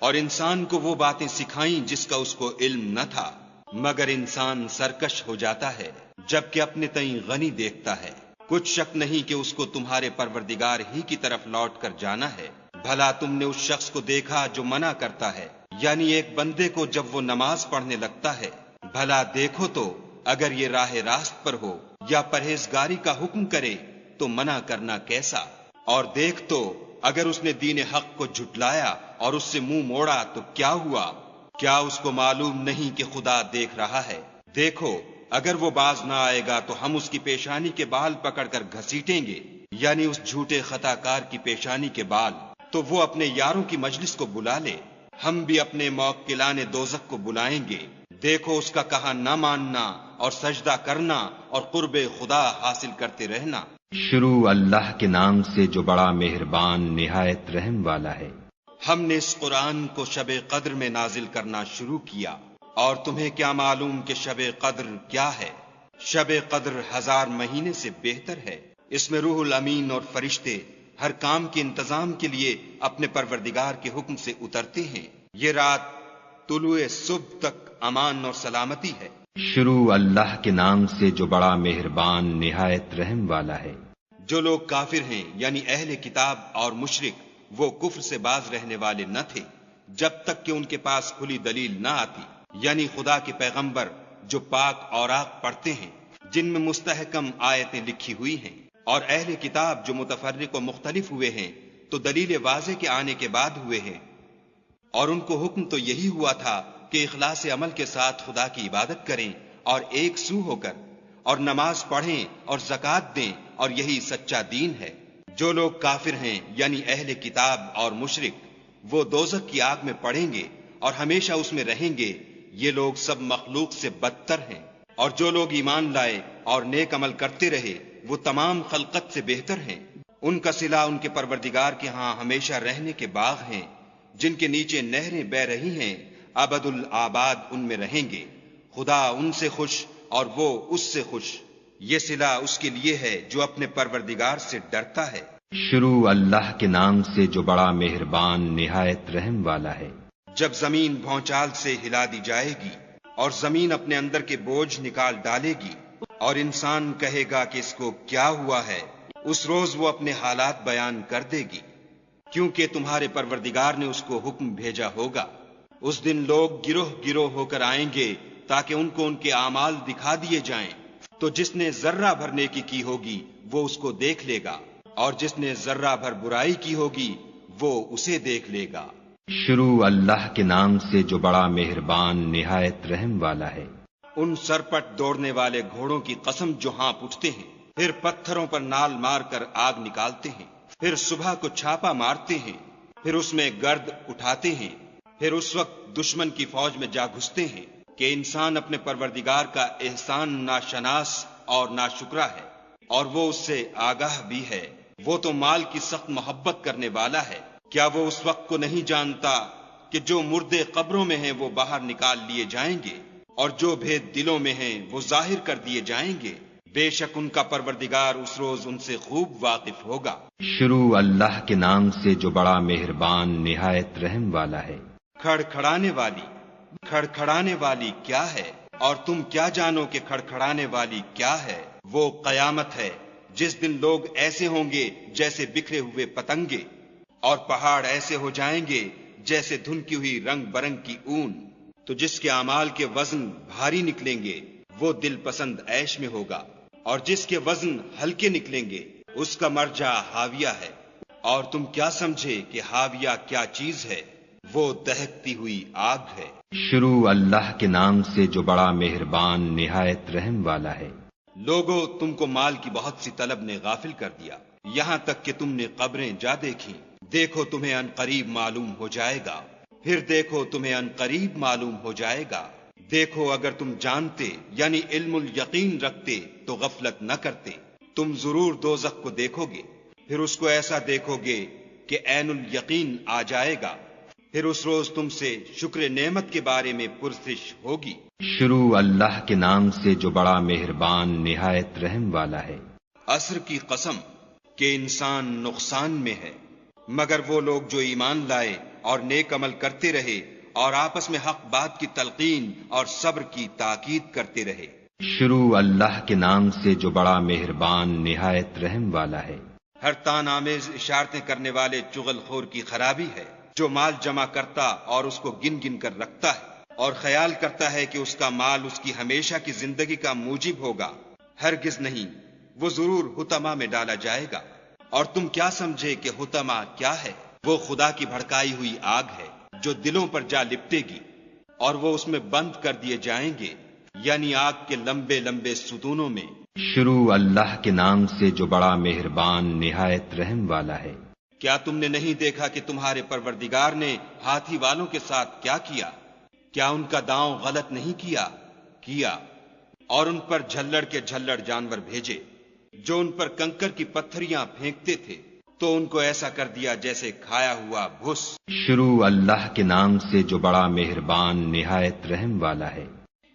Speaker 2: اور انسان کو وہ باتیں سکھائیں جس کا اس کو علم نہ تھا، مگر انسان سرکش ہو جاتا ہے جبکہ اپنے تئیں غنی دیکھتا ہے۔ کچھ شک نہیں کہ اس کو تمہارے پروردگار ہی کی طرف لوٹ کر جانا ہے۔ بھلا تم نے اس شخص کو دیکھا جو منع کرتا ہے، یعنی ایک بندے کو جب وہ نماز پڑھنے لگتا ہے؟ بھلا دیکھو تو اگر یہ راہ راست پر ہو یا پرہیزگاری کا حکم کرے تو منع کرنا کیسا؟ اور دیکھ تو اگر اس نے دین حق کو جھٹلایا اور اس سے منہ موڑا تو کیا ہوا؟ کیا اس کو معلوم نہیں کہ خدا دیکھ رہا ہے؟ دیکھو، اگر وہ باز نہ آئے گا تو ہم اس کی پیشانی کے بال پکڑ کر گھسیٹیں گے، یعنی اس جھوٹے خطا کار کی پیشانی کے بال، تو وہ اپنے یاروں کی مجلس کو بلا لے، ہم بھی اپنے موکلان دوزخ کو بلائیں گے۔ دیکھو، اس کا کہا نہ ماننا اور سجدہ کرنا اور قرب خدا حاصل کرتے رہنا۔
Speaker 1: شروع اللہ کے نام سے جو بڑا مہربان نہایت رحم والا ہے۔
Speaker 2: ہم نے اس قرآن کو شب قدر میں نازل کرنا شروع کیا، اور تمہیں کیا معلوم کہ شب قدر کیا ہے؟ شب قدر 1000 مہینے سے بہتر ہے۔ اس میں روح الامین اور فرشتے ہر کام کے انتظام کے لیے اپنے پروردگار کے حکم سے اترتے ہیں۔ یہ رات طلوع صبح تک امان اور سلامتی ہے۔
Speaker 1: شروع اللہ کے نام سے جو بڑا مہربان نہایت رحم والا ہے۔
Speaker 2: جو لوگ کافر ہیں یعنی اہل کتاب اور مشرک، وہ کفر سے باز رہنے والے نہ تھے جب تک کہ ان کے پاس کھلی دلیل نہ آتی، یعنی خدا کے پیغمبر جو پاک اوراق پڑھتے ہیں جن میں مستحکم آیتیں لکھی ہوئی ہیں، اور اہل کتاب جو متفرق و مختلف ہوئے ہیں تو دلیل واضح کے آنے کے بعد ہوئے ہیں، اور ان کو حکم تو یہی ہوا تھا کہ اخلاص عمل کے ساتھ خدا کی عبادت کریں اور ایک سو ہو کر، اور نماز پڑھیں اور زکوٰۃ دیں، اور یہی سچا دین ہے۔ جو لوگ کافر ہیں یعنی اہل کتاب اور مشرک، وہ دوزخ کی آگ میں پڑیں گے اور ہمیشہ اس میں رہیں گے۔ یہ لوگ سب مخلوق سے بدتر ہیں، اور جو لوگ ایمان لائے اور نیک عمل کرتے رہے وہ تمام خلقت سے بہتر ہیں۔ ان کا صلہ ان کے پروردگار کے ہاں ہمیشہ رہنے کے باغ ہیں، جن کے نیچے نہریں بہ رہی ہیں، ابد الآباد ان میں رہیں گے۔ خدا ان سے خوش اور وہ اس سے خوش۔ یہ صلہ اس کے لیے ہے جو اپنے پروردگار سے ڈرتا ہے۔
Speaker 1: شروع اللہ کے نام سے جو بڑا مہربان نہایت رحم والا ہے۔
Speaker 2: جب زمین بھونچال سے ہلا دی جائے گی اور زمین اپنے اندر کے بوجھ نکال ڈالے گی، اور انسان کہے گا کہ اس کو کیا ہوا ہے، اس روز وہ اپنے حالات بیان کر دے گی، کیونکہ تمہارے پروردگار نے اس کو حکم بھیجا ہوگا۔ اس دن لوگ گروہ گروہ ہو کر آئیں گے تاکہ ان کو ان کے اعمال دکھا دیے جائیں، تو جس نے ذرہ بھر نیکی کی ہوگی وہ اس کو دیکھ لے گا، اور جس نے ذرہ بھر برائی کی ہوگی وہ اسے دیکھ لے گا۔
Speaker 1: شروع اللہ کے نام سے جو بڑا مہربان نہایت رحم والا ہے۔
Speaker 2: ان سرپٹ دوڑنے والے گھوڑوں کی قسم جو ہانپ اٹھتے ہیں، پھر پتھروں پر نال مار کر آگ نکالتے ہیں، پھر صبح کو چھاپا مارتے ہیں، پھر اس میں گرد اٹھاتے ہیں، پھر اس وقت دشمن کی فوج میں جا گھستے ہیں کہ انسان اپنے پروردگار کا احسان ناشناس اور ناشکرا ہے، اور وہ اس سے آگاہ بھی ہے۔ وہ تو مال کی سخت محبت کرنے والا ہے۔ کیا وہ اس وقت کو نہیں جانتا کہ جو مردے قبروں میں ہیں وہ باہر نکال لیے جائیں گے، اور جو بھید دلوں میں ہیں وہ ظاہر کر دیے جائیں گے؟ بے شک ان کا پروردگار اس روز ان سے خوب واقف ہوگا۔
Speaker 1: شروع اللہ کے نام سے جو بڑا مہربان نہایت رحم والا ہے۔ کھڑکھڑانے والی کیا ہے، اور تم کیا جانو کہ کھڑکھڑانے والی کیا ہے؟ وہ قیامت ہے، جس دن لوگ ایسے ہوں گے جیسے بکھرے ہوئے پتنگے، اور پہاڑ ایسے ہو جائیں گے جیسے دھنکی ہوئی رنگ برنگ کی اون۔ تو جس کے اعمال کے وزن بھاری نکلیں گے وہ دل پسند عیش میں ہوگا، اور جس کے وزن ہلکے نکلیں گے اس کا مرجع ہاویہ ہے۔ اور تم کیا سمجھے کہ ہاویہ کیا چیز ہے؟ وہ دہکتی ہوئی آگ ہے۔ شروع اللہ کے نام سے جو بڑا مہربان نہایت رحم والا ہے۔
Speaker 2: لوگو، تم کو مال کی بہت سی طلب نے غافل کر دیا، یہاں تک کہ تم نے قبریں جا دیکھیں۔ دیکھو تمہیں ان قریب معلوم ہو جائے گا، پھر دیکھو تمہیں ان قریب معلوم ہو جائے گا۔ دیکھو اگر تم جانتے یعنی علم الیقین رکھتے تو غفلت نہ کرتے۔ تم ضرور دوزخ کو دیکھو گے، پھر اس کو ایسا دیکھو گے کہ عین الیقین آ جائے گا، پھر اس روز تم سے شکر نعمت کے بارے میں پرسش ہوگی۔
Speaker 1: شروع اللہ کے نام سے جو بڑا مہربان نہایت رحم والا ہے۔
Speaker 2: عصر کی قسم کہ انسان نقصان میں ہے، مگر وہ لوگ جو ایمان لائے اور نیک عمل کرتے رہے اور آپس میں حق بات کی تلقین اور صبر کی تاکید کرتے رہے۔
Speaker 1: شروع اللہ کے نام سے جو بڑا مہربان نہایت رحم والا ہے۔
Speaker 2: ہر تان آمیز اشارتیں کرنے والے چغل خور کی خرابی ہے، جو مال جمع کرتا اور اس کو گن گن کر رکھتا ہے اور خیال کرتا ہے کہ اس کا مال اس کی ہمیشہ کی زندگی کا موجب ہوگا۔ ہرگز نہیں، وہ ضرور حطمہ میں ڈالا جائے گا۔ اور تم کیا سمجھے کہ حطمہ کیا ہے؟ وہ خدا کی بھڑکائی ہوئی آگ ہے جو دلوں پر جا لپٹے گی، اور وہ اس میں بند کر دیے جائیں گے، یعنی آگ کے لمبے لمبے ستونوں میں۔
Speaker 1: شروع اللہ کے نام سے جو بڑا مہربان نہایت رحم والا ہے۔
Speaker 2: کیا تم نے نہیں دیکھا کہ تمہارے پروردگار نے ہاتھی والوں کے ساتھ کیا کیا؟ کیا ان کا داؤں غلط نہیں کیا اور ان پر جھلڑ کے جھلڑ جانور بھیجے جو ان پر کنکر کی پتھریاں پھینکتے تھے، تو ان کو ایسا کر دیا جیسے کھایا ہوا بھس۔
Speaker 1: شروع اللہ کے نام سے جو بڑا مہربان نہایت رحم والا ہے۔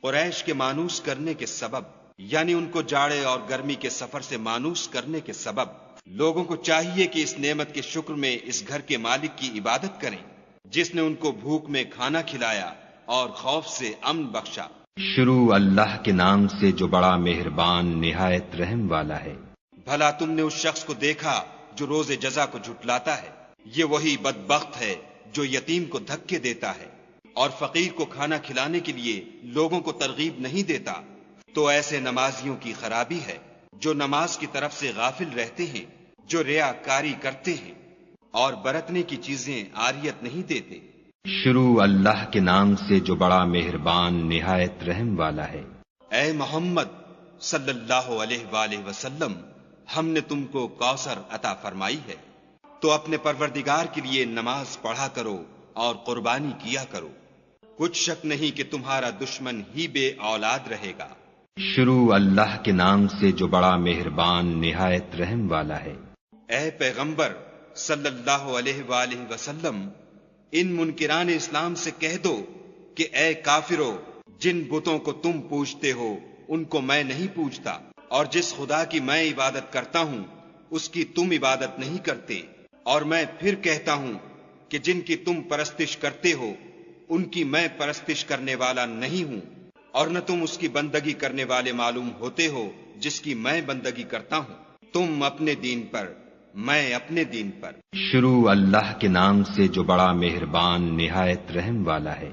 Speaker 2: قریش کے مانوس کرنے کے سبب، یعنی ان کو جاڑے اور گرمی کے سفر سے مانوس کرنے کے سبب، لوگوں کو چاہیے کہ اس نعمت کے شکر میں اس گھر کے مالک کی عبادت کریں جس نے ان کو بھوک میں کھانا کھلایا اور خوف سے امن بخشا۔
Speaker 1: شروع اللہ کے نام سے جو بڑا مہربان نہایت رحم والا ہے۔
Speaker 2: بھلا تم نے اس شخص کو دیکھا جو روز جزا کو جھٹلاتا ہے؟ یہ وہی بدبخت ہے جو یتیم کو دھکے دیتا ہے اور فقیر کو کھانا کھلانے کے لیے لوگوں کو ترغیب نہیں دیتا۔ تو ایسے نمازیوں کی خرابی ہے جو نماز کی طرف سے غافل رہتے ہیں، جو ریاکاری کرتے ہیں اور برتنے کی چیزیں عاریت نہیں دیتے۔
Speaker 1: شروع اللہ کے نام سے جو بڑا مہربان نہایت رحم والا ہے۔
Speaker 2: اے محمد صلی اللہ علیہ وآلہ وسلم، ہم نے تم کو کوثر عطا فرمائی ہے، تو اپنے پروردگار کے لیے نماز پڑھا کرو اور قربانی کیا کرو۔ کچھ شک نہیں کہ تمہارا دشمن ہی بے اولاد رہے گا۔
Speaker 1: شروع اللہ کے نام سے جو بڑا مہربان نہایت رحم والا ہے۔
Speaker 2: اے پیغمبر صلی اللہ علیہ وآلہ وسلم، ان منکران اسلام سے کہہ دو کہ اے کافرو، جن بتوں کو تم پوجتے ہو ان کو میں نہیں پوجتا، اور جس خدا کی میں عبادت کرتا ہوں اس کی تم عبادت نہیں کرتے، اور میں پھر کہتا ہوں کہ جن کی تم پرستش کرتے ہو ان کی میں پرستش کرنے والا نہیں ہوں، اور نہ تم اس کی بندگی کرنے والے معلوم ہوتے ہو جس کی میں بندگی کرتا ہوں۔ تم اپنے دین پر،
Speaker 1: میں اپنے دین پر۔
Speaker 2: شروع اللہ کے نام سے جو بڑا مہربان نہایت رحم والا ہے۔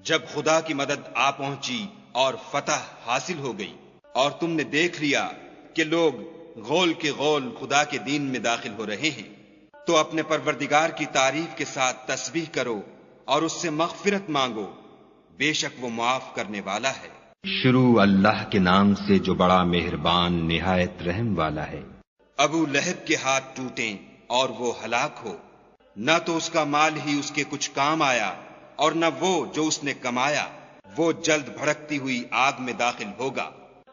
Speaker 1: جب خدا کی مدد آ پہنچی اور فتح حاصل ہو گئی اور تم نے دیکھ لیا کہ لوگ غول کے غول خدا کے دین میں داخل ہو رہے ہیں، تو اپنے پروردگار کی تعریف کے ساتھ تسبیح کرو اور اس سے مغفرت مانگو، بے شک وہ معاف کرنے والا ہے۔
Speaker 2: شروع اللہ کے نام سے جو بڑا مہربان نہایت رحم والا ہے۔
Speaker 1: ابو لہب کے ہاتھ ٹوٹیں اور وہ ہلاک ہو، نہ تو اس کا مال ہی اس کے کچھ کام آیا اور نہ وہ جو اس نے کمایا، وہ جلد بھڑکتی ہوئی آگ میں داخل ہوگا،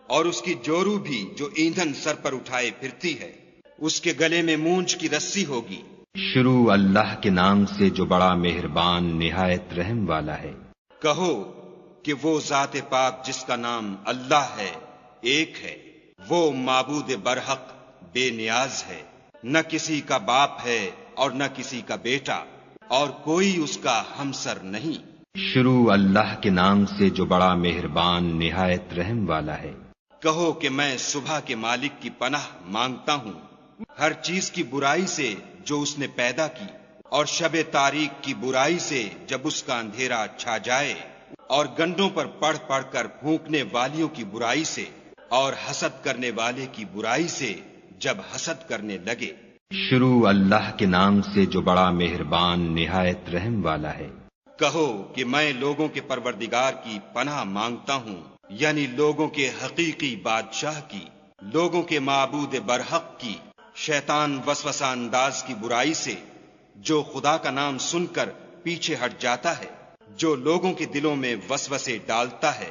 Speaker 1: اور اس کی جورو بھی جو ایندھن سر پر اٹھائے پھرتی ہے، اس کے گلے میں مونچھ کی رسی ہوگی۔
Speaker 2: شروع اللہ کے نام سے جو بڑا مہربان نہایت رحم والا ہے۔
Speaker 1: کہو کہ وہ ذات پاک جس کا نام اللہ ہے ایک ہے، وہ معبود برحق بے نیاز ہے، نہ کسی کا باپ ہے اور نہ کسی کا بیٹا، اور کوئی اس کا ہمسر نہیں۔
Speaker 2: شروع اللہ کے نام سے جو بڑا مہربان نہایت رحم والا ہے۔
Speaker 1: کہو کہ میں صبح کے مالک کی پناہ مانگتا ہوں ہر چیز کی برائی سے جو اس نے پیدا کی، اور شب تاریک کی برائی سے جب اس کا اندھیرا چھا جائے، اور گنڈوں پر پڑھ پڑھ کر پھونکنے والیوں کی برائی سے، اور حسد کرنے والے کی برائی سے جب حسد کرنے لگے۔
Speaker 2: شروع اللہ کے نام سے جو بڑا مہربان نہایت رحم والا ہے۔
Speaker 1: کہو کہ میں لوگوں کے پروردگار کی پناہ مانگتا ہوں، یعنی لوگوں کے حقیقی بادشاہ کی، لوگوں کے معبود برحق کی، شیطان وسوسہ انداز کی برائی سے جو خدا کا نام سن کر پیچھے ہٹ جاتا ہے، جو لوگوں کے دلوں میں وسوسے ڈالتا ہے،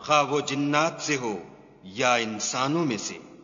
Speaker 1: خواہ وہ جنات سے ہو یا انسانوں میں سے۔